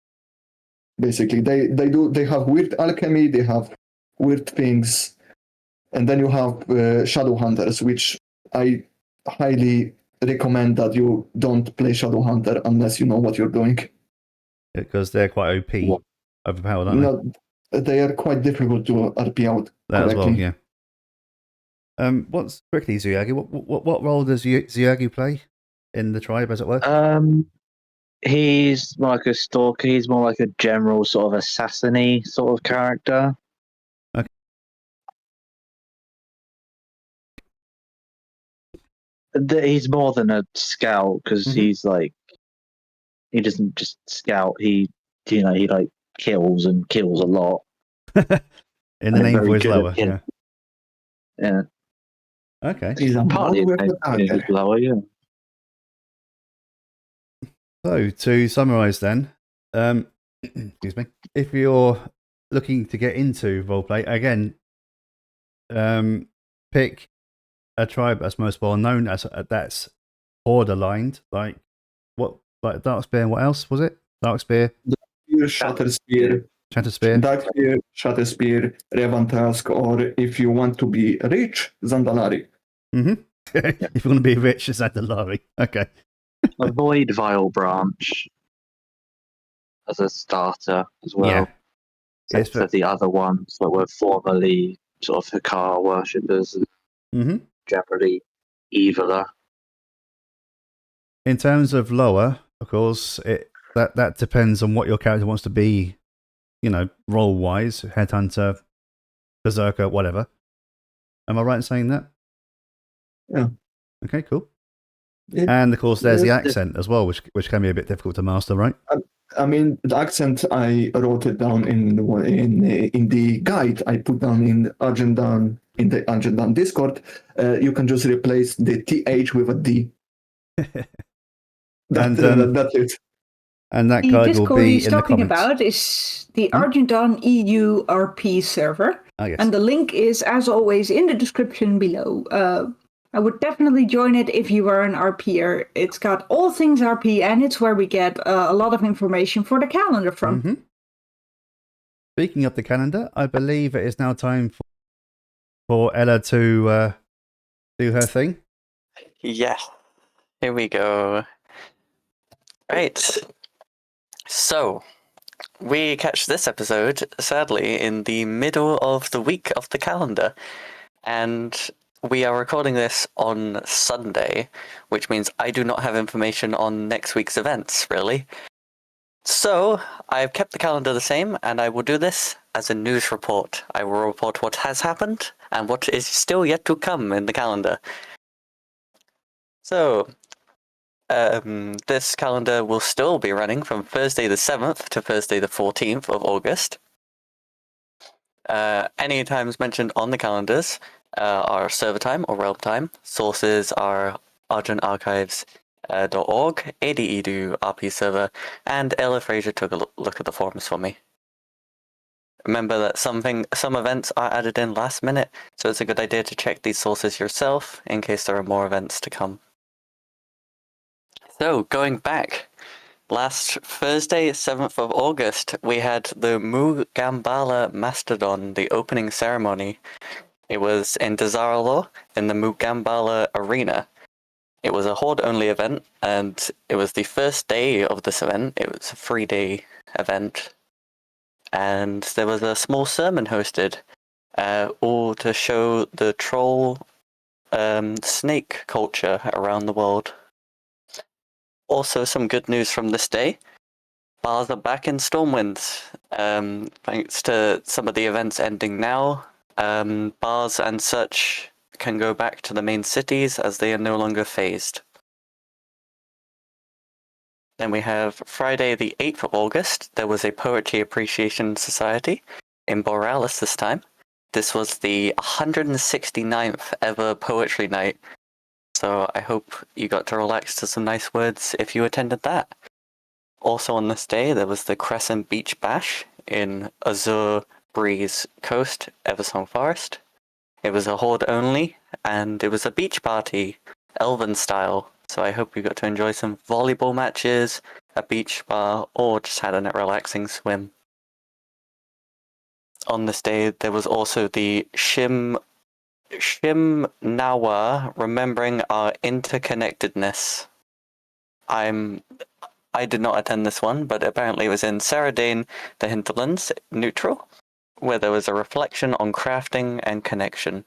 Basically, they have weird alchemy. They have weird things, and then you have shadow hunters, which I highly recommend that you don't play shadow hunter unless you know what you're doing. Because they're quite OP, overpowered, aren't No, they are quite difficult to RP out they? That as well, correctly. yeah. What's quickly Xuyagu? What role does Xuyagu play in the tribe, as it were? He's more like a stalker. He's more like a general sort of assassin-y sort of character. Okay. He's more than a scout because he's like, he doesn't just scout. He like kills and kills a lot. In the name for his lower, yeah. Yeah. Okay. He's a Partly model lower, yeah. So to summarise, then, excuse me, if you're looking to get into roleplay again, pick a tribe that's most well known as that's horde aligned, like Darkspear and what else was it? Darkspear, Shatterspear, Darkspear, Shatterspear, Revantask, or if you want to be rich, Zandalari. If you want to be rich, Zandalari. Okay. Avoid Vile Branch as a starter as well. Yeah. Except for the other ones that were formerly sort of Hikar worshippers, generally eviler. In terms of lower, of course, that depends on what your character wants to be, role wise, headhunter, berserker, whatever. Am I right in saying that? Yeah. Okay, cool. And of course, there's the accent as well, which can be a bit difficult to master, right? I mean, the accent, I wrote it down in the guide I put down in the Argent Discord. You can just replace the TH with a D. That's it. And that the guide Discord will be he's in the talking comments. about is the Argentan EU RP server. Yes. And the link is, as always, in the description below. I would definitely join it if you are an RPer. It's got all things RP, and it's where we get a lot of information for the calendar from. Speaking of the calendar, I believe it is now time for Ela to do her thing. Yeah, here we go. Right. So, we catch this episode, sadly, in the middle of the week of the calendar. And we are recording this on Sunday, which means I do not have information on next week's events, really. So, I've kept the calendar the same, and I will do this as a news report. I will report what has happened and what is still yet to come in the calendar. So, this calendar will still be running from Thursday the 7th to Thursday the 14th of August. Any times mentioned on the calendars are server time or realm time. Sources are argentarchives.org, ADEDU, RP server, and Ella Fraser took a look at the forums for me. Remember that some events are added in last minute, so it's a good idea to check these sources yourself in case there are more events to come. So, going back, last Thursday, 7th of August, we had the Mugambala Mastodon, the opening ceremony. It was in Desaralo, in the Mugambala Arena. It was a Horde-only event, and it was the first day of this event. It was a 3-day event. And there was a small sermon hosted, all to show the troll snake culture around the world. Also, some good news from this day. Bars are back in Stormwind. Thanks to some of the events ending now, bars and such can go back to the main cities as they are no longer phased. Then we have Friday the 8th of August. There was a Poetry Appreciation Society in Borealis this time. This was the 169th ever poetry night. So I hope you got to relax to some nice words if you attended that. Also on this day, there was the Crescent Beach Bash in Azure Breeze Coast, Eversong Forest. It was a horde only, and it was a beach party, elven style. So I hope you got to enjoy some volleyball matches, a beach bar, or just had a relaxing swim. On this day, there was also the Shim Nawa, remembering our interconnectedness. I did not attend this one, but apparently it was in Saradane, the Hinterlands, neutral, where there was a reflection on crafting and connection.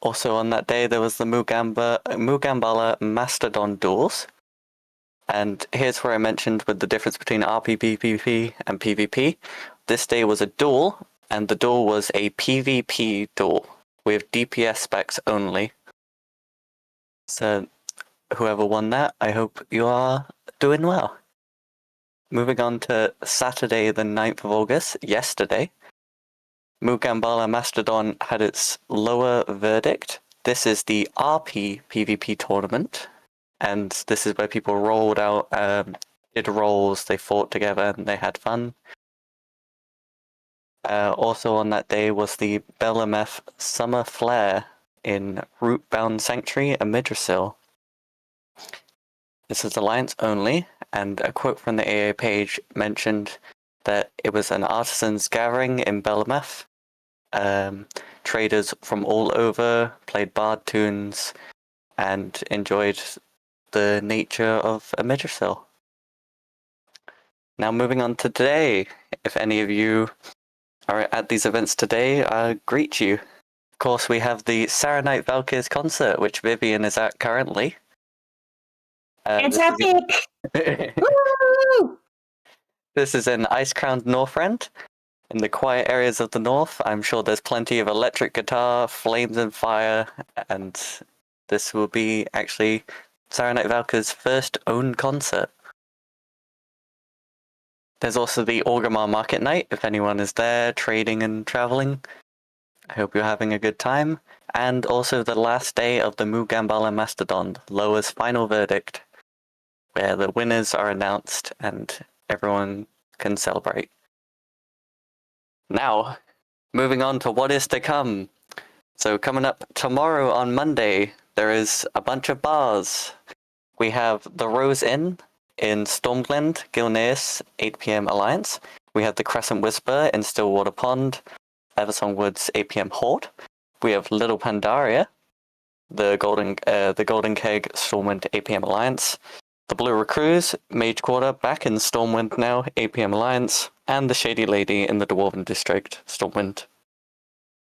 Also on that day, there was the Mugambala Mastodon duels. And here's where I mentioned with the difference between RPPVP and PvP. This day was a duel, and the duel was a PvP duel with DPS specs only. So whoever won that, I hope you are doing well. Moving on to Saturday the 9th of August, yesterday. Mugambala Mastodon had its lower verdict. This is the RP PvP tournament, and this is where people rolled out, did rolls, they fought together, and they had fun. Also on that day was the Belemeth Summer Flare in Rootbound Sanctuary, Yggdrasil. This is Alliance only, and a quote from the AA page mentioned that it was an artisans gathering in Belemeth. Traders from all over played bard tunes and enjoyed the nature of Yggdrasil. Now moving on to today. If any of you are at these events today, I greet you. Of course, we have the Saranite Valkyries concert, which Vivian is at currently. It's epic! Woo! This is in Icecrowned Northrend. In the quiet areas of the north, I'm sure there's plenty of electric guitar, flames and fire, and this will be actually Saranite Valkyrie's first own concert. There's also the Orgrimmar Market Night, if anyone is there trading and traveling. I hope you're having a good time. And also the last day of the Mugambala Mastodon, Loa's final verdict, where the winners are announced and everyone can celebrate. Now, moving on to what is to come. So coming up tomorrow on Monday, there is a bunch of bars. We have the Rose Inn in Stormglen, Gilneas, 8 p.m. Alliance. We have the Crescent Whisper in Stillwater Pond, Eversong Woods, 8 p.m. Horde. We have Little Pandaria, the Golden Keg, Stormwind, 8 p.m. Alliance. The Blue Recruits, Mage Quarter, back in Stormwind now, 8 p.m. Alliance. And the Shady Lady in the Dwarven District, Stormwind,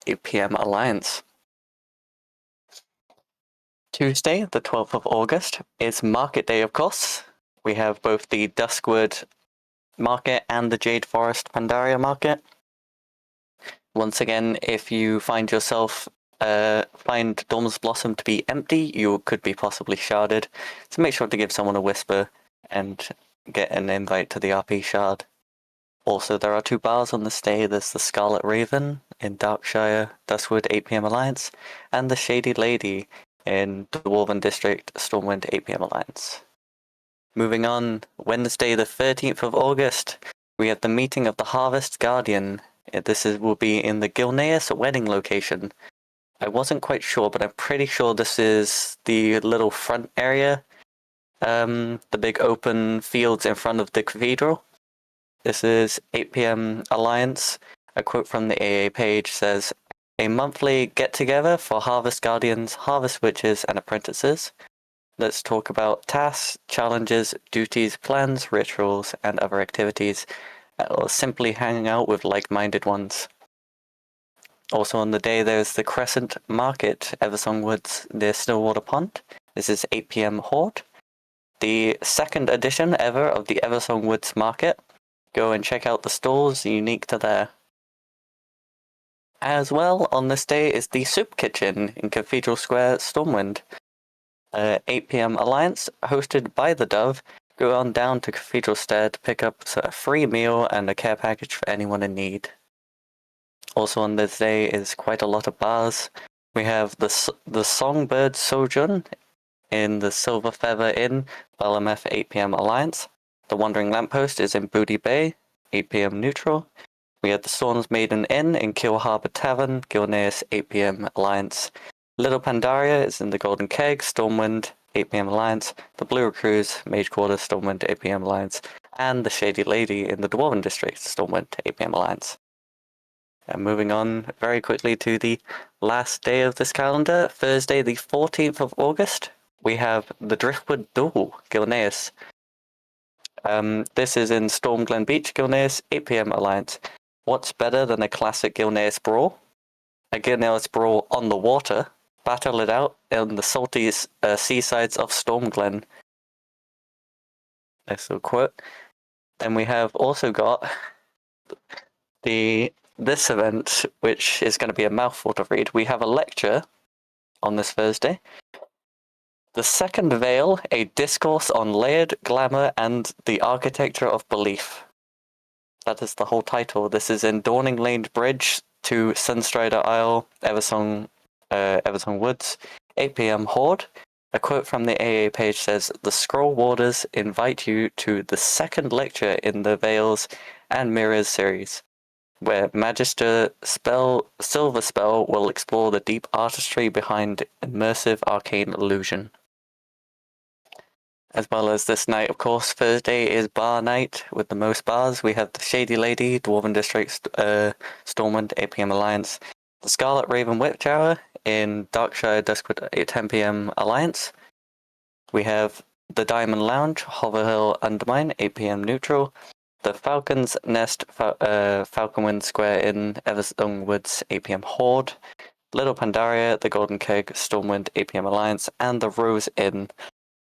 8 p.m. Alliance. Tuesday, the 12th of August, is Market Day, of course. We have both the Duskwood Market and the Jade Forest Pandaria Market. Once again, if you find Dawn's Blossom to be empty, you could be possibly sharded. So make sure to give someone a whisper and get an invite to the RP shard. Also, there are 2 bars on this day. There's the Scarlet Raven in Darkshire, Duskwood, 8 p.m. Alliance, and the Shady Lady in Dwarven District, Stormwind, 8 p.m. Alliance. Moving on, Wednesday the 13th of August, we have the meeting of the Harvest Guardian. This will be in the Gilneas wedding location. I wasn't quite sure, but I'm pretty sure this is the little front area, the big open fields in front of the cathedral. This is 8 p.m. Alliance. A quote from the AA page says, "A monthly get-together for Harvest Guardians, Harvest Witches, and Apprentices. Let's talk about tasks, challenges, duties, plans, rituals, and other activities, or simply hanging out with like-minded ones." Also on the day, there's the Crescent Market, Eversong Woods, near Stillwater Pond. This is 8 p.m. Horde. The second edition ever of the Eversong Woods Market. Go and check out the stalls unique to there. As well, on this day is the Soup Kitchen in Cathedral Square, Stormwind. 8 p.m. Alliance, hosted by the Dove. Go on down to Cathedral Stair to pick up a free meal and a care package for anyone in need. Also on this day is quite a lot of bars. We have the Songbird Sojourn in the Silver Feather Inn, Belemeth, 8 p.m. Alliance. The Wandering Lamppost is in Booty Bay, 8 p.m. neutral. We had the Storm's Maiden Inn in Kiel Harbour Tavern, Gilneas, 8 p.m. Alliance. Little Pandaria is in the Golden Keg, Stormwind, 8 p.m. Alliance. The Blue Cruise, Mage Quarter, Stormwind, 8 p.m. Alliance. And the Shady Lady in the Dwarven District, Stormwind, 8 p.m. Alliance. And moving on very quickly to the last day of this calendar, Thursday the 14th of August, we have the Driftwood Duel, Gilneas. This is in Stormglen Beach, Gilneas, 8 p.m. Alliance. What's better than a classic Gilneas brawl? A Gilneas brawl on the water. Battle it out in the salty seasides of Stormglen. Nice little quote. Then we have also got this event, which is going to be a mouthful to read. We have a lecture on this Thursday. The Second Veil, a discourse on layered glamour and the architecture of belief. That is the whole title. This is in Dawning Lane Bridge to Sunstrider Isle, Eversong Woods, 8 p.m. Horde. A quote from the AA page says, "The Scroll Warders invite you to the second lecture in the Veils and Mirrors series, where Magister Silver Spell will explore the deep artistry behind immersive arcane illusion." As well as this night, of course, Thursday is bar night with the most bars. We have the Shady Lady, Dwarven District, Stormwind, 8 p.m. Alliance. The Scarlet Raven Witch Hour in Darkshire, Duskwood, 10 p.m. Alliance. We have the Diamond Lounge, Hoverhill Undermine, 8 p.m. Neutral. The Falcon's Nest, Falconwind Square in Eversong Woods, 8 p.m. Horde. Little Pandaria, the Golden Keg, Stormwind, 8 p.m. Alliance. And the Rose Inn,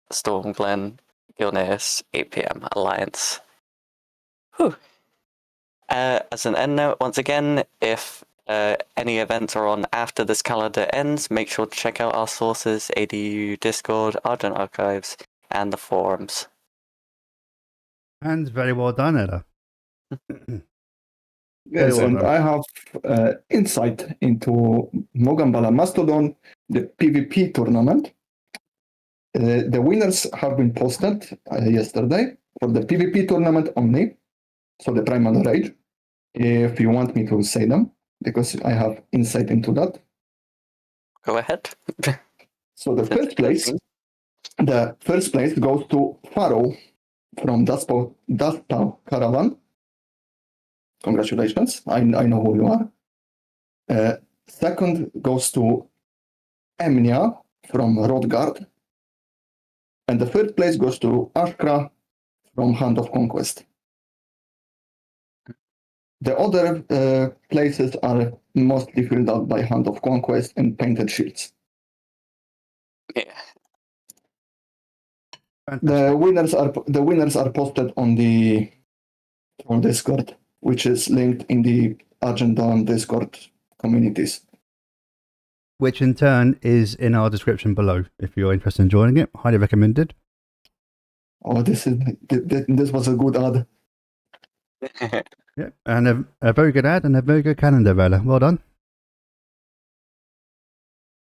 Stormglen, Gilneas, 8 p.m. Alliance. Whew. As an end note, once again, if any events are on after this calendar ends, make sure to check out our sources, ADU, Discord, Argent Archives, and the forums. And very well done, Ella. Yes, well and done. I have insight into Mogambala Mastodon, the PvP tournament. The winners have been posted yesterday for the PvP tournament only, so the Primal Rage, if you want me to say them, because I have insight into that. Go ahead. So the first place goes to Pharaoh from Dustpaw Caravan. Congratulations, I know who you are. Second goes to Emnia from Rodgard. And the third place goes to Ashkra from Hand of Conquest. The other places are mostly filled out by Hand of Conquest and Painted Shields. Yeah. The winners are posted on Discord, which is linked in the Argent Dawn Discord communities. Which in turn is in our description below. If you're interested in joining it, highly recommended. Oh, this was a good ad. Yeah, and a very good ad and a very good calendar, Ella. Well done.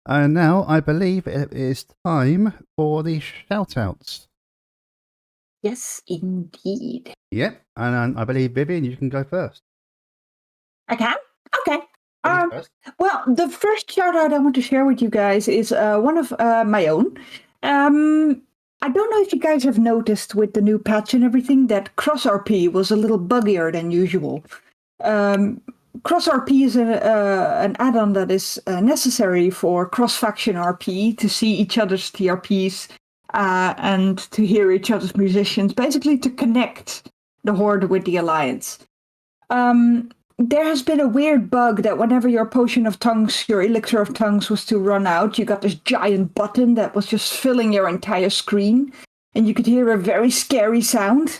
And now I believe it is time for the shout-outs. Yes, indeed. Yep, and I believe, Vivian, you can go first. I can? Okay. First. Well, the first shout out I want to share with you guys is one of my own. I don't know if you guys have noticed with the new patch and everything that Cross RP was a little buggier than usual. Cross RP is an add-on that is necessary for cross-faction RP to see each other's TRPs and to hear each other's musicians, basically to connect the Horde with the Alliance. There has been a weird bug that whenever your Potion of Tongues, your Elixir of Tongues was to run out, you got this giant button that was just filling your entire screen, and you could hear a very scary sound.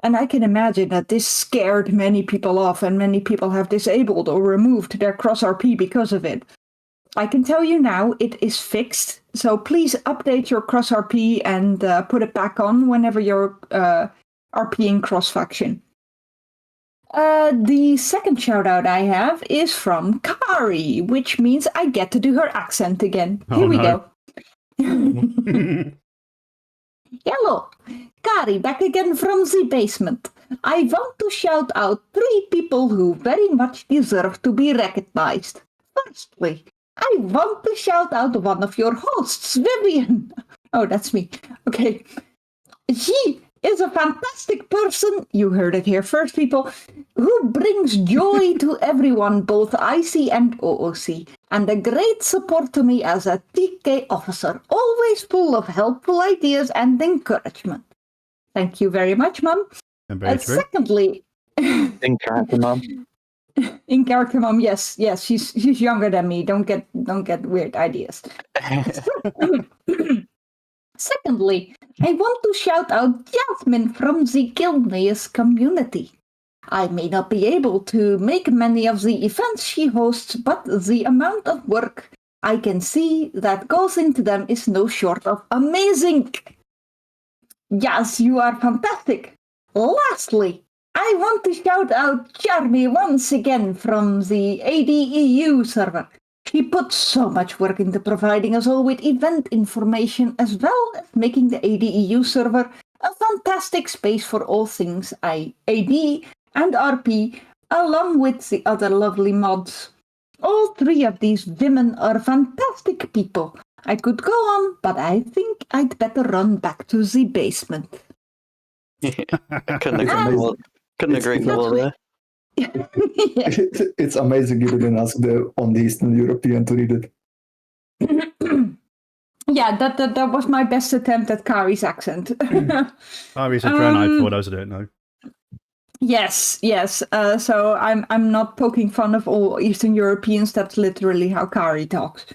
And I can imagine that this scared many people off, and many people have disabled or removed their Cross RP because of it. I can tell you now, it is fixed, so please update your Cross RP and put it back on whenever you're RPing cross-faction. The second shout out I have is from Kari, which means I get to do her accent again. Here we go. Hello, Kari, back again from the basement. I want to shout out 3 people who very much deserve to be recognized. Firstly, I want to shout out one of your hosts, Vivian. Oh, that's me. Okay. She is a fantastic person, you heard it here first, people, who brings joy to everyone, both IC and OOC, and a great support to me as a TK officer, always full of helpful ideas and encouragement. Thank you very much, Mum. And very true. Secondly, In character, Mum. in character, Mum, yes, she's younger than me. Don't get weird ideas. Secondly, I want to shout out Jasmine from the Gilneas community. I may not be able to make many of the events she hosts, but the amount of work I can see that goes into them is no short of amazing. Yes, you are fantastic. Lastly, I want to shout out Charmy once again from the ADEU server. She put so much work into providing us all with event information as well as making the ADEU server a fantastic space for all things AD and RP, along with the other lovely mods. All 3 of these women are fantastic people. I could go on, but I think I'd better run back to the basement. Couldn't agree more there. It's amazing you didn't ask the Eastern European to read it. Yeah, that was my best attempt at Kari's accent. Kari's a Draenei, for those who don't know. Yes. So I'm not poking fun of all Eastern Europeans. That's literally how Kari talks.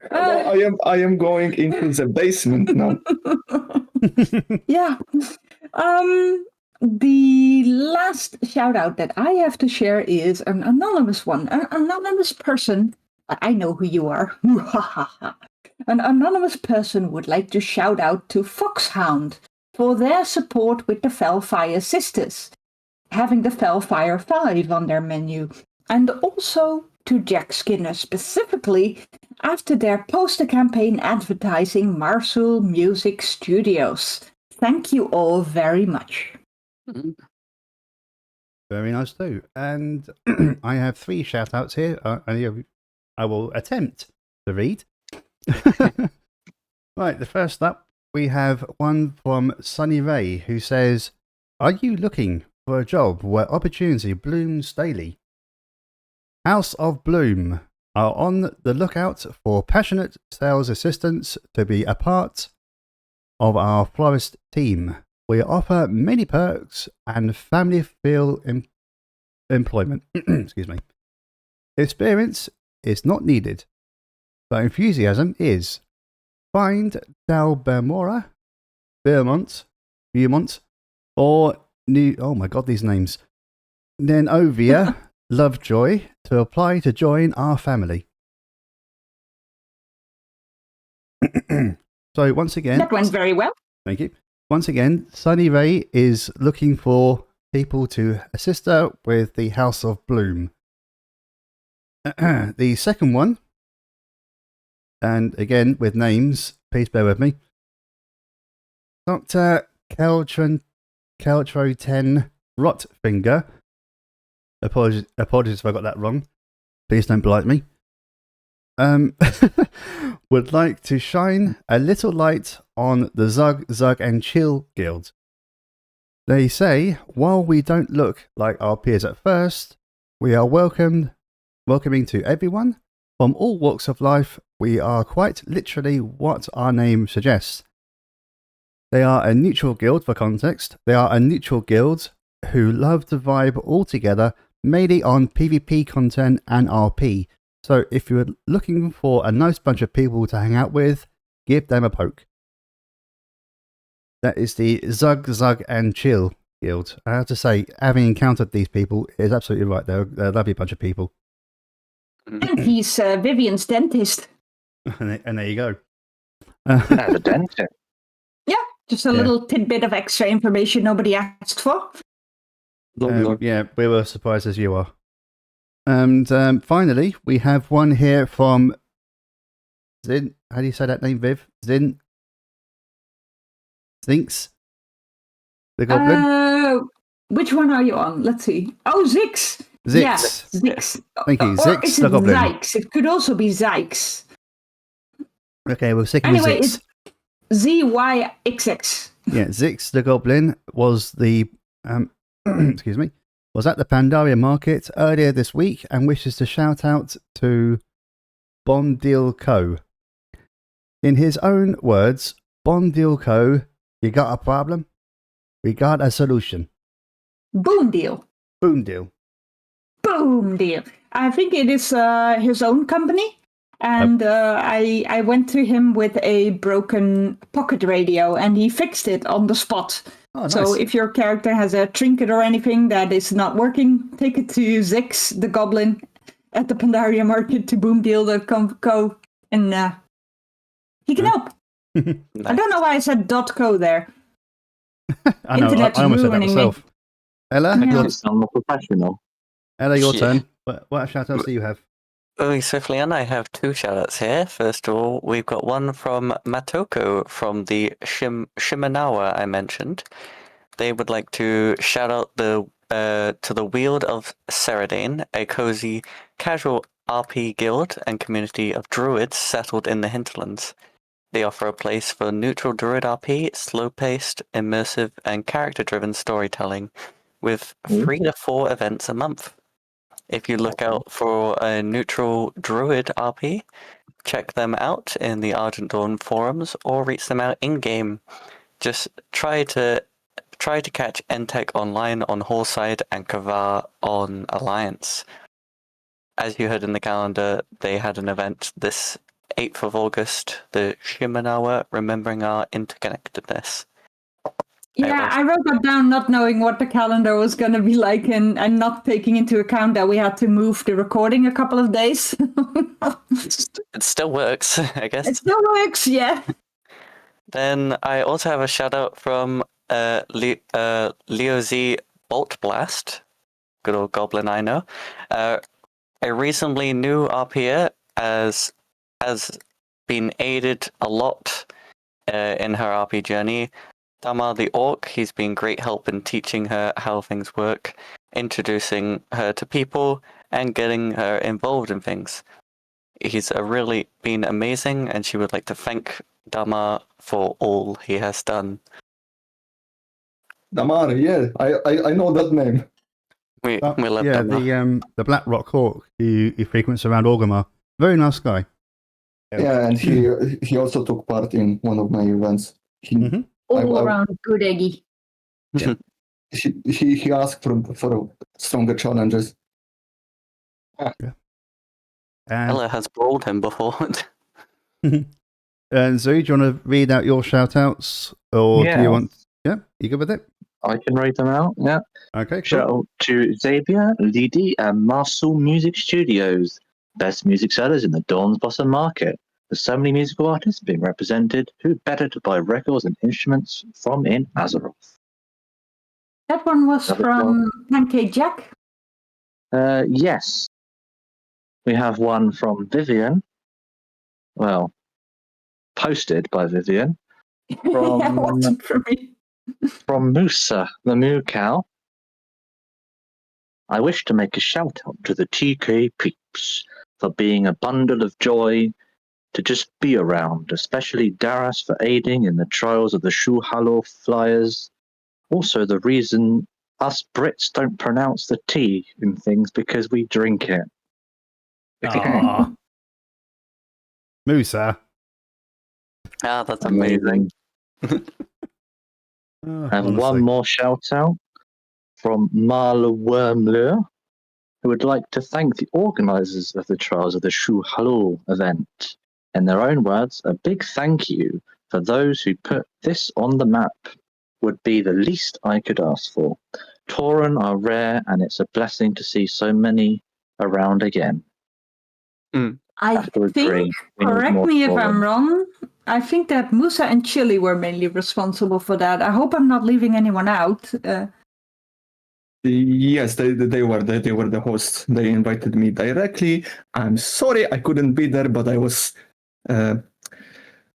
Well, I am going into the basement now. Yeah. The last shout out that I have to share is an anonymous one. An anonymous person, but I know who you are. An anonymous person would like to shout out to Foxhound for their support with the Fellfire Sisters, having the Fellfire 5 on their menu, and also to Jack Skinner specifically after their poster campaign advertising Marsul Music Studios. Thank you all very much. Very nice too. And I have 3 shout outs here. I will attempt to read. Right, the first up, we have one from Sunny Ray who says, "Are you looking for a job where opportunity blooms daily? House of Bloom are on the lookout for passionate sales assistants to be a part of our florist team. We offer many perks and family feel employment. Excuse me. Experience is not needed, but enthusiasm is. Find Dalbermora, Vermont, or New. Oh my God, these names. Nenovia Lovejoy to apply to join our family." So once again, That went very well. thank you. Once again, Sunny Ray is looking for people to assist her with the House of Bloom. The second one, and again with names, please bear with me. Dr. Keltroten Rotfinger. Apologies if I got that wrong. Please don't blight me. Would like to shine a little light on the Zug and Chill Guild. They say, while we don't look like our peers at first, we are welcoming to everyone from all walks of life. We are quite literally what our name suggests. They are a neutral guild for context. They are a neutral guild who love to vibe all together, mainly on PvP content and RP. So if you're looking for a nice bunch of people to hang out with, give them a poke. That is the Zug and Chill Guild. I have to say, having encountered these people is absolutely right. They're a lovely bunch of people. And he's Vivian's dentist. And there you go. As a dentist. Yeah, just a little tidbit of extra information nobody asked for. Yeah, we were surprised as you are. And finally, we have one here from Zin. How do you say that name, Viv? Zinks? The Goblin? Which one are you on? Let's see. Oh, Zix. Zix. Yeah, Zix. Thank you. Or Zix is the it Goblin. Zykes? It could also be Zykes. Okay, we'll stick with Anyway, Zix. it's ZYXX. Yeah, Zix the Goblin was the excuse me, was at the Pandaria market earlier this week and wishes to shout out to Bondil Co. In his own words, Bondil Co, you got a problem? We got a solution. Boom deal. Boom deal. Boom deal. I think it is his own company. And I went to him with a broken pocket radio and he fixed it on the spot. Oh, nice. So if your character has a trinket or anything that is not working, take it to Zix the Goblin at the Pandaria market to boomdeal.co and he can help. Nice. I don't know why I said .co there. I know, Internet's I almost said that ruining me. myself. Ella, Yeah. your, Because I'm a professional. Ella, your Yeah. turn. What shout-outs do you have? Very swiftly, and I have two shoutouts here. First of all, we've got one from Matoko from the Shimenawa I mentioned. They would like to shout out to the Wield of Seradane, a cozy, casual RP guild and community of druids settled in the hinterlands. They offer a place for neutral druid RP, slow-paced, immersive, and character-driven storytelling, with 3 to 4 events a month. If you look out for a neutral druid RP, check them out in the Argent Dawn forums or reach them out in-game. Just try to catch Entech online on Horside and Kavar on Alliance. As you heard in the calendar, they had an event this 8th of August, the Shimenawa Remembering Our Interconnectedness. Yeah, I wrote that down not knowing what the calendar was going to be like and not taking into account that we had to move the recording a couple of days. It still works, I guess. It still works, yeah. Then I also have a shout out from Leo Z Bolt Blast, good old goblin I know. A recently new RPer has been aided a lot in her RP journey. Damar the Orc, he's been great help in teaching her how things work, introducing her to people, and getting her involved in things. He's really been amazing, and she would like to thank Damar for all he has done. Damar, yeah, I know that name. We love yeah, Damar. the Black Rock Hawk who frequents around Orgrimmar. Very nice guy. Yeah, and he also took part in one of my events. All around good eggy. He asked for stronger challenges. And Ella has brawled him before. Zoo, do you want to read out your shout-outs? Or Yeah. do you want... Yeah, you good with it? I can read them out, yeah. Okay, Shout cool. out to Xavier, Lidi, and Marcel Music Studios, best music sellers in the Dawn's Blossom Market. There's so many musical artists being represented. Who better to buy records and instruments from in Azeroth? That one was That was from Pancake Jack. Yes. We have one from Vivian. Well, posted by Vivian. Yeah, it wasn't for me. From Musa, the Moo Cow. I wish to make a shout out to the TK peeps for being a bundle of joy to just be around, especially Daras for aiding in the trials of the Xuyagu flyers. Also, the reason us Brits don't pronounce the T in things because we drink it. Aww. Musa. Ah, that's amazing. And Honestly. one more shout out from Marla Wormler, who would like to thank the organisers of the Trials of the Xuyagu event. In their own words, a big thank you for those who put this on the map would be the least I could ask for. Tauren are rare, and it's a blessing to see so many around again. I Have to agree. think, We need correct more me if I'm Tauren. wrong, I think that Musa and Chili were mainly responsible for that. I hope I'm not leaving anyone out. Yes, they were the hosts. They invited me directly. I'm sorry I couldn't be there, but I was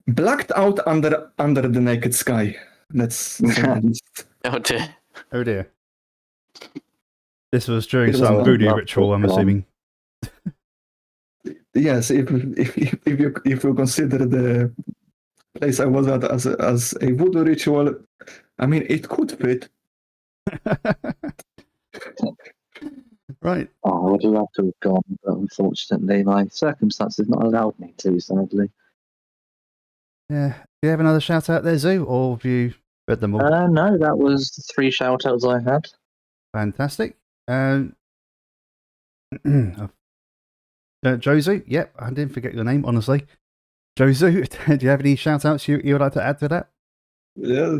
blacked out under the naked sky. That's the least. Oh dear. Oh dear. This was during It was some a voodoo lot ritual, I'm of fun. assuming. Yes, if you consider the place I was at as a voodoo ritual, I mean, it could fit. Right. Oh, I would love to have gone, but unfortunately, my circumstances not allowed me to, sadly. Yeah. Do you have another shout out there, Zoo, or have you read them all? No, that was the 3 shout-outs I had. Fantastic. Jozu, yep, I didn't forget your name, honestly. Jozu, do you have any shout outs you would like to add to that? Yeah,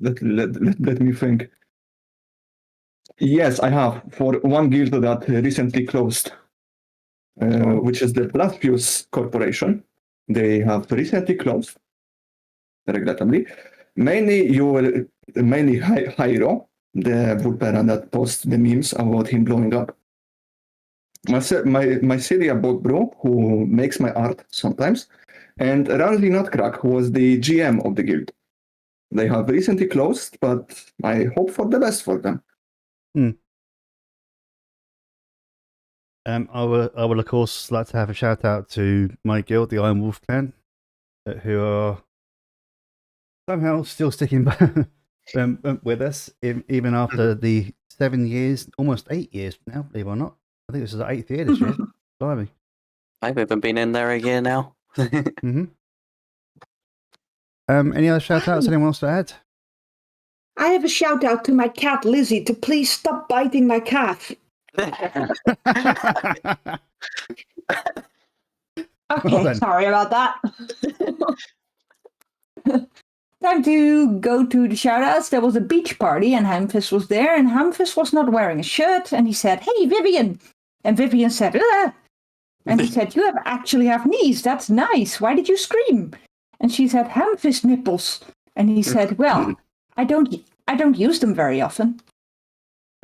let me think. Yes, I have for one guild that recently closed, which is the Blasphemous Corporation. They have recently closed, regrettably. Mainly Hyro, the Vulpera that posts the memes about him blowing up. My Celia Bro, who makes my art sometimes, and Randy Nutcrack, who was the GM of the guild. They have recently closed, but I hope for the best for them. I will of course like to have a shout out to my guild, the Iron Wolf Clan, who are somehow still sticking with us even after the 7 years, almost 8 years now. Believe it or not, I think this is the 8th year this year. Blimey. I've even been in there a year now. Mm-hmm. Any other shout outs anyone wants to add? I have a shout out to my cat Lizzie to please stop biting my calf. Okay, then. sorry about that. Time to go to the shoutouts. There was a beach party and Hamfist was there, and Hamfist was not wearing a shirt, and he said, "Hey, Vivian." And Vivian said, "Ugh." And he said, "You actually have knees. That's nice. Why did you scream?" And she said, "Hamfist nipples." And he said, "Well, I don't use them very often."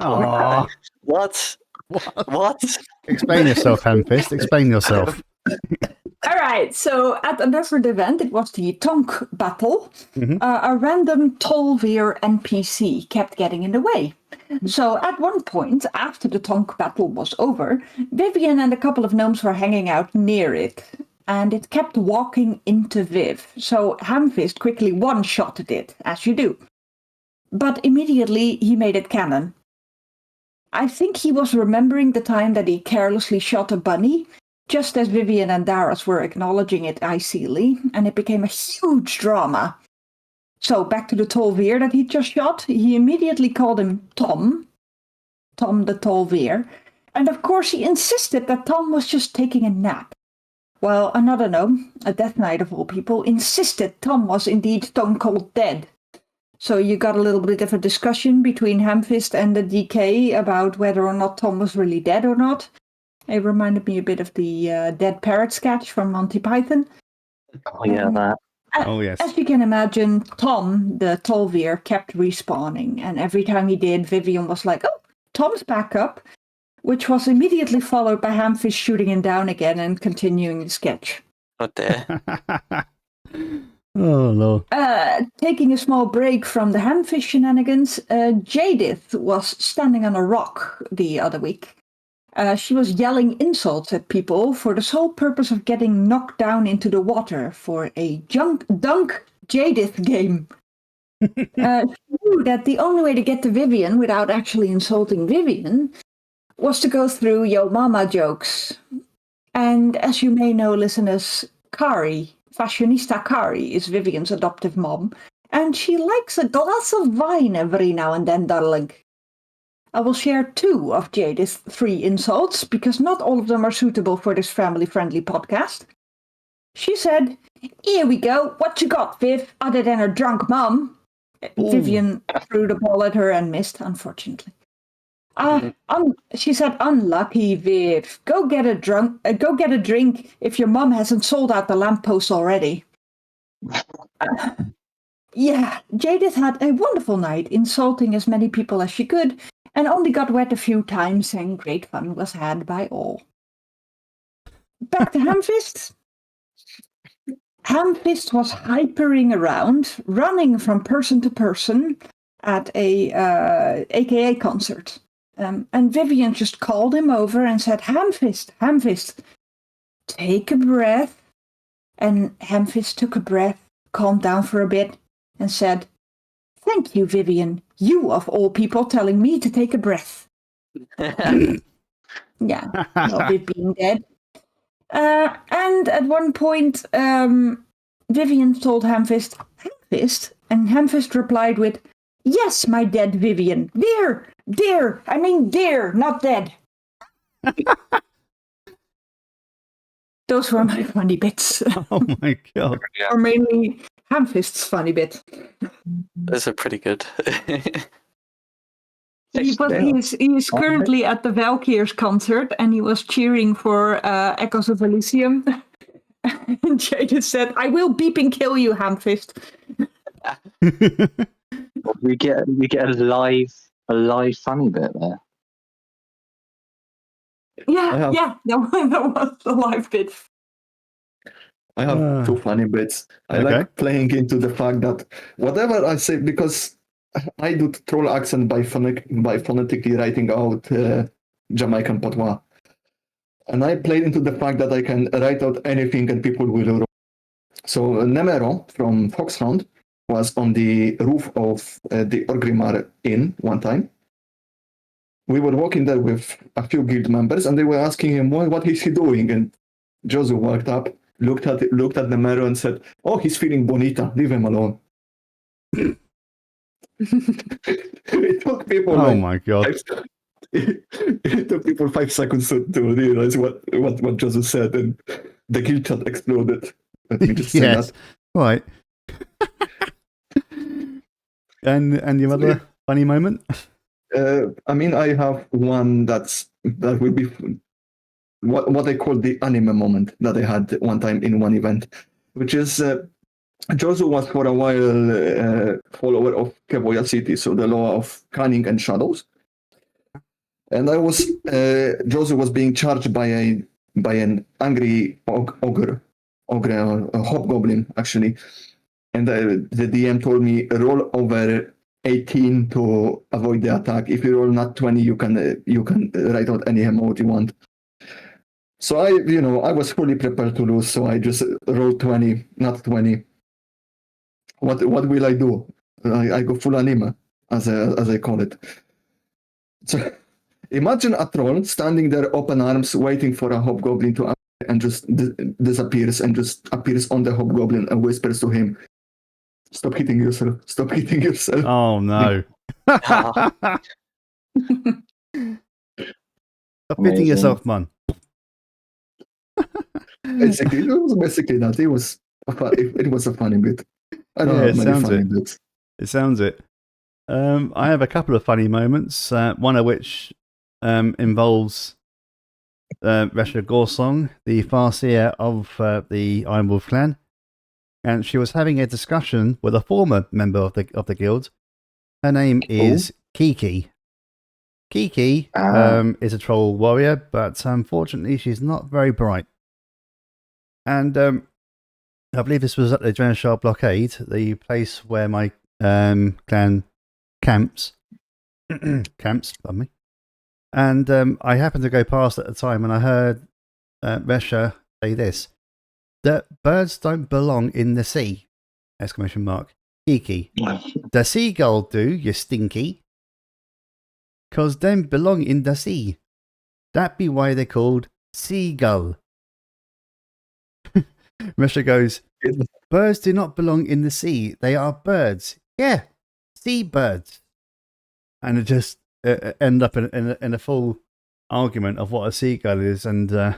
Aww. What? Explain yourself, Hamfist. Explain yourself. All right, so at another event, it was the Tonk battle. Mhm. A random Tolveer NPC kept getting in the way. So at one point, after the Tonk battle was over, Vivian and a couple of gnomes were hanging out near it, and it kept walking into Viv. So Hamfist quickly one-shotted it, as you do. But immediately he made it canon. I think he was remembering the time that he carelessly shot a bunny, just as Vivian and Darius were acknowledging it icily, and it became a huge drama. So back to the Tolveer that he just shot, he immediately called him Tom the Tolveer, and of course he insisted that Tom was just taking a nap. While another gnome, a Death Knight of all people, insisted Tom was indeed stone cold dead. So you got a little bit of a discussion between Hamfist and the DK about whether or not Tom was really dead or not. It reminded me a bit of the Dead Parrot sketch from Monty Python. Oh, yeah, that. Oh, yes. As you can imagine, Tom, the Tolveer, kept respawning. And every time he did, Vivian was like, "Oh, Tom's back up," which was immediately followed by Hamfist shooting him down again and continuing the sketch. Oh dear. Oh, Lord. Taking a small break from the Hamfist shenanigans, Jadith was standing on a rock the other week. She was yelling insults at people for the sole purpose of getting knocked down into the water for a dunk Jadith game. She knew that the only way to get to Vivian without actually insulting Vivian was to go through Yo Mama jokes. And as you may know, listeners, Kari, Fashionista Kari, is Vivian's adoptive mom, and she likes a glass of wine every now and then, darling. I will share 2 of Jadith's 3 insults, because not all of them are suitable for this family-friendly podcast. She said, "Here we go, what you got, Viv, other than a drunk mum?" Vivian threw the ball at her and missed, unfortunately. She said, "Unlucky, Viv. Go get a drink if your mum hasn't sold out the lamppost already." Yeah, Jadith had a wonderful night, insulting as many people as she could, and only got wet a few times, and great fun was had by all. Back to Hamfist. Hamfist was hypering around, running from person to person, at a AKA concert. And Vivian just called him over and said, Hamfist, take a breath. And Hamfist took a breath, calmed down for a bit, and said, thank you, Vivian. You, of all people, telling me to take a breath. Yeah, of it being dead. And at one point, Vivian told Hamfist, and Hamfist replied with, yes, my dead Vivian. Dear, not dead. Those were my funny bits. Oh my god. Yeah. Or mainly Hamfist's funny bit. Those are pretty good. He is currently at the Valkyrs concert, and he was cheering for Echoes of Elysium. And Jada said, I will beeping kill you, Hamfist. We get a live funny bit there. Yeah, that was the live bit. I have two funny bits. I like playing into the fact that whatever I say, because I do troll accent by phonetically writing out Jamaican patois. And I played into the fact that I can write out anything and people will roll. So Nemero from Foxhound was on the roof of the Orgrimmar Inn one time. We were walking there with a few guild members, and they were asking him, what is he doing? And Josu walked up, looked at the mirror and said, oh, he's feeling bonita, leave him alone. It took people my god. It took people 5 seconds to realize what Josu said, and the guild chat exploded. Let me just say Yes. that. Right. And your other funny moment? I mean, I have one that will be what I call the anime moment that I had one time in one event, which is Josu was for a while follower of Keboya City, so the law of cunning and shadows. And Josu was being charged by an angry ogre, a hobgoblin actually, and the DM told me roll over 18 to avoid the attack. If you roll not 20, you can write out any emote you want. So I was fully prepared to lose, so I just rolled 20, not 20. What will I do? I go full anima, as I call it. So imagine a troll standing there, open arms, waiting for a hobgoblin to appear, and just disappears and just appears on the hobgoblin and whispers to him, "Stop hitting yourself! Stop hitting yourself!" Oh no. Stop hitting yourself, man. Basically, it was basically that. It was a funny bit. I don't have many funny bits. It sounds it. I have a couple of funny moments. One of which involves Resha Gorsong, the Farseer of the Iron Wolf clan, and she was having a discussion with a former member of the guild. Her name is Kiki. Kiki is a troll warrior, but unfortunately she's not very bright. And I believe this was at the Drenshar Blockade, the place where my clan camps. Pardon me. And I happened to go past at the time, and I heard Resha say this: "That birds don't belong in the sea!" Exclamation mark. Kiki, the seagull do, you stinky. 'Cause them belong in the sea. That be why they're called seagull. Resha goes, "Birds do not belong in the sea. They are birds. Yeah, sea birds." And it just end up in a full argument of what a seagull is and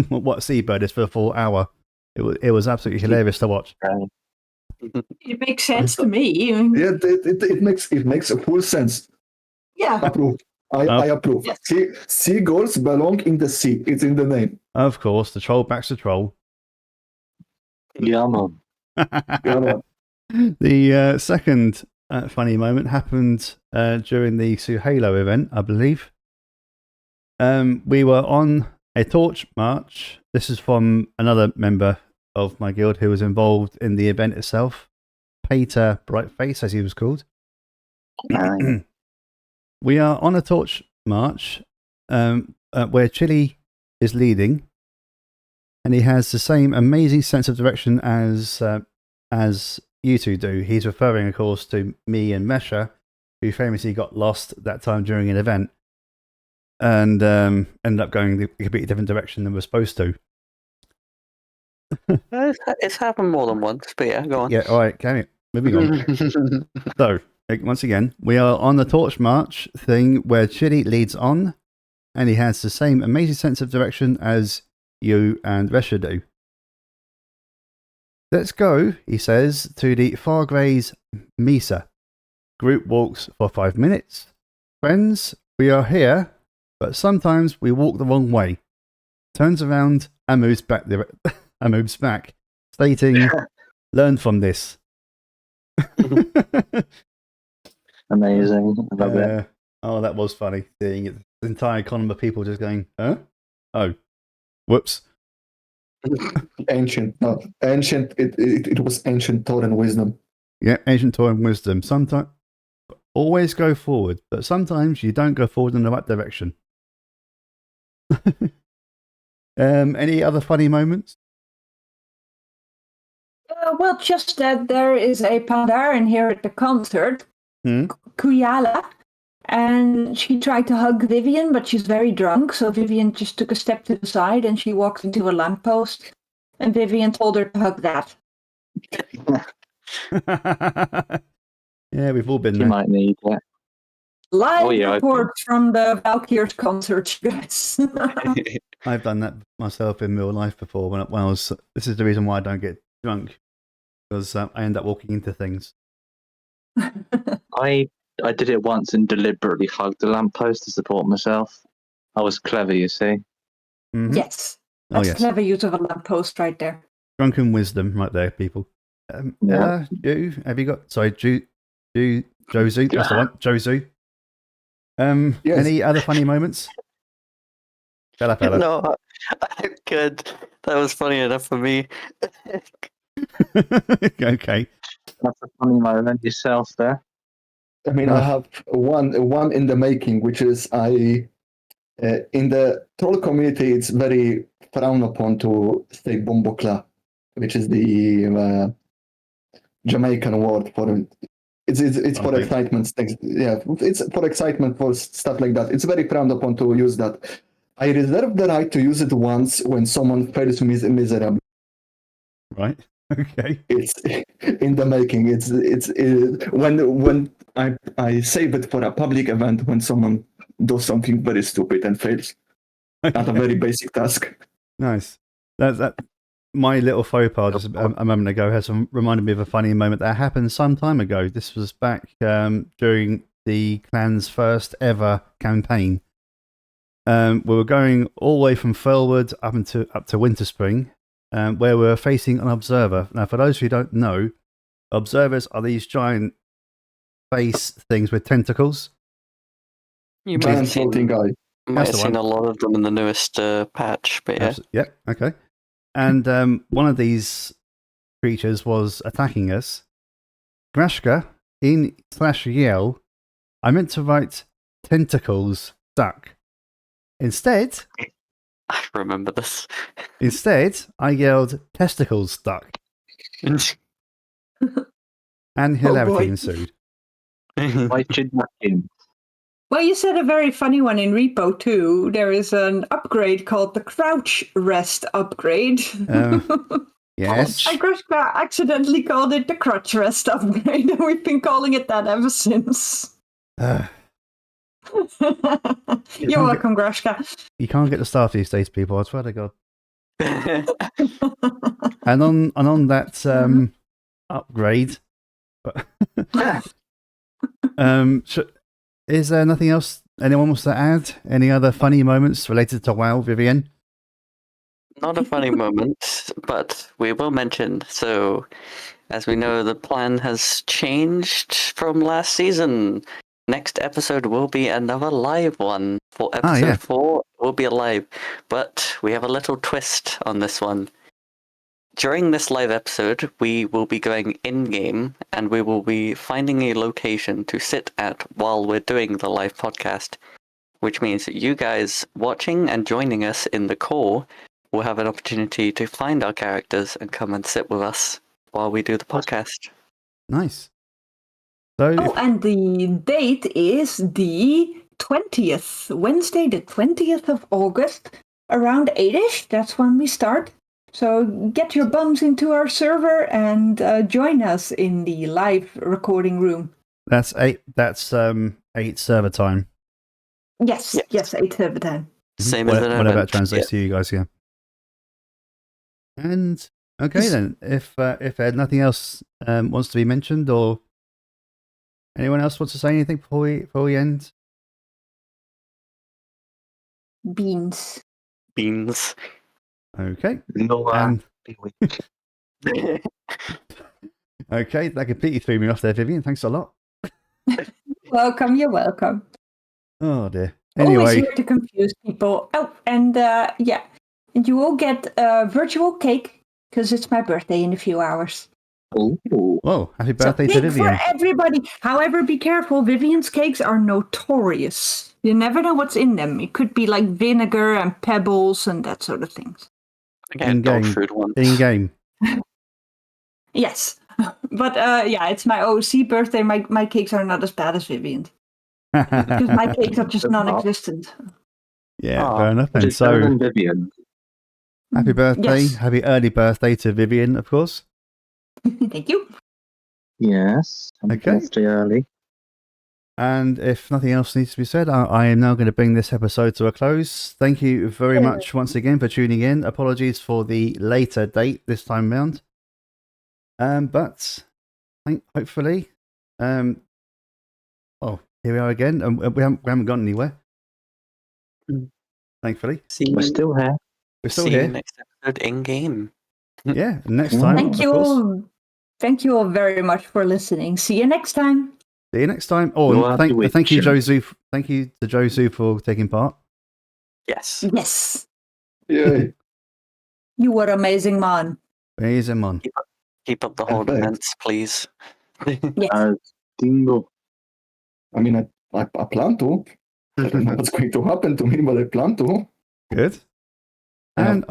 what a seabird is for a full hour. It was absolutely hilarious to watch. It makes sense to me. Yeah, it makes a full sense. Yeah. Approve. I approve. Yes. Seagulls belong in the sea. It's in the name. Of course, the troll backs the troll. Yeah, man. The second funny moment happened during the Suhalo event, I believe. We were on a torch march. This is from another member of my guild who was involved in the event itself, Peter Brightface, as he was called. We are on a torch march where Chili is leading, and he has the same amazing sense of direction as you two do. He's referring, of course, to me and Mesha, who famously got lost that time during an event and ended up going a completely different direction than we're supposed to. It's happened more than once, but yeah, go on. Yeah, all right, carry it. Moving on. So, once again, we are on the torch march thing where Chili leads on, and he has the same amazing sense of direction as you and Resha do. Let's go, he says, to the Fargray's Mesa. Group walks for 5 minutes. Friends, we are here, but sometimes we walk the wrong way. Turns around and moves back, stating, learn from this. Amazing. I love it. Oh, that was funny, seeing it. The entire column of people just going, huh? Oh, whoops. Ancient. It was ancient Tauran wisdom. Yeah, ancient Tauran wisdom. Sometimes, always go forward, but sometimes you don't go forward in the right direction. Any other funny moments? Well, just that there is a Pandaren here at the concert, Kuyala, and she tried to hug Vivian, but she's very drunk, so Vivian just took a step to the side and she walked into a lamppost, and Vivian told her to hug that. Yeah, we've all been You there. might need that. Live Oh, yeah, report from the Valkyries concert, you guys. I've done that myself in real life before. When I was, this is the reason why I don't get drunk, because I end up walking into things. I did it once and deliberately hugged the lamppost to support myself. I was clever, you see. Mm-hmm. Yes. Oh, That's yes. clever use of a lamppost right there. Drunken wisdom right there, people. Yeah. Ju, have you got... Sorry, Jozu. That's the one. Jozu. Yes. Any other funny moments? Fella. No, I'm good. That was funny enough for me. Okay. That's a funny moment yourself there. I mean, I have one in the making, which is in the troll community, it's very frowned upon to say bombokla, which is the Jamaican word for it's for Okay. excitement things. Yeah, it's for excitement for stuff like that. It's very frowned upon to use that. I reserve the right to use it once when someone fails miserably. Right. Okay. It's in the making. It's when I save it for a public event when someone does something very stupid and fails at a very basic task. Nice. That my little faux pas just a moment ago has reminded me of a funny moment that happened some time ago. This was back during the clan's first ever campaign. We were going all the way from Furlwood up to Winterspring, where we were facing an observer. Now, for those who don't know, observers are these giant face things with tentacles. You might Giant have floating seen, guy. might That's have the seen one. a lot of them in the newest patch, but yeah. Yep. Okay. And one of these creatures was attacking us. Grashka, in /yell, I meant to write tentacles stuck. Instead, I remember this. I yelled testicles stuck. And hilarity boy. ensued. Why should that in? Well, you said a very funny one in Repo too. There is an upgrade called the Crouch Rest upgrade. Yes. And Grushka accidentally called it the Crutch Rest upgrade, and we've been calling it that ever since. Uh, You're welcome, Grushka. you can't get the staff these days, people. I swear to God. And on that upgrade, but is there nothing else anyone wants to add? Any other funny moments related to WoW, Vivian? Not a funny moment, but we will mention. So, as we know, the plan has changed from last season. Next episode will be another live one. For episode 4 will be a live, but we have a little twist on this one. during this live episode, we will be going in-game, and we will be finding a location to sit at while we're doing the live podcast, which means that you guys watching and joining us in the call will have an opportunity to find our characters and come and sit with us while we do the podcast. Nice. So, Oh, and the date is the 20th, Wednesday, the 20th of August, around 8ish. That's when we start. So get your bums into our server and join us in the live recording room. that's 8. That's 8 server time. Yes, 8 server time. Same as an Whatever event. that translates to you guys, yeah. And okay then, if nothing else wants to be mentioned, or anyone else wants to say anything before we end? Beans. Beans. Okay. No, And be weak. okay, that completely threw me off there, Vivian. Thanks a lot. Welcome, you're welcome. Oh dear. Always Anyway, here to confuse people. Oh, and yeah, and you will get a virtual cake because it's my birthday in a few hours. Ooh. whoa! Happy So birthday to cake Vivian. for everybody. However, be careful. Vivian's cakes are notorious. You never know what's in them. It could be like vinegar and pebbles and that sort of things. I had dog In-game. food once. In game. Yes, but yeah, it's my OC birthday. My cakes are not as bad as Vivian's because my cakes are just non-existent. Yeah, Aw, fair enough. But And it's better so, than Vivian. happy birthday, Yes. happy early birthday to Vivian, of course. Thank you. Yes. Happy Okay. birthday early. And if nothing else needs to be said, I am now going to bring this episode to a close. Thank you very much once again for tuning in. Apologies for the later date this time round. But hopefully, here we are again, and we haven't gone anywhere. Thankfully, See We're you, still here. we're still see you here. next episode in-game. Yeah, next time. Thank of you course. all. Thank you all very much for listening. See you next time. See you next time. Oh, You'll and have to wait, thank you, Jim. Josu. Thank you to Josu for taking part. Yes. Yes, Yay. you were amazing, man. Here's him on. Keep up the whole Perfect. events, please. Yes. Dingo. I mean, I plan to. I don't know what's going to happen to me, but I plan to. Good. I And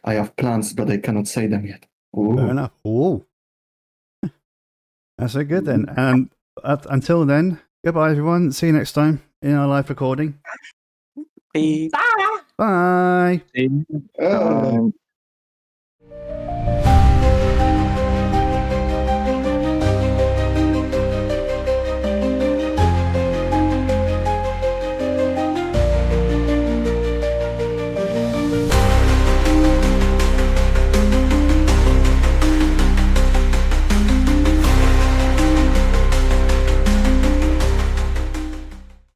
have plans, but I cannot say them yet. Ooh. fair enough. Oh, that's so good then. Until then, goodbye, everyone. See you next time in our live recording. Bye. Bye. Bye. Uh,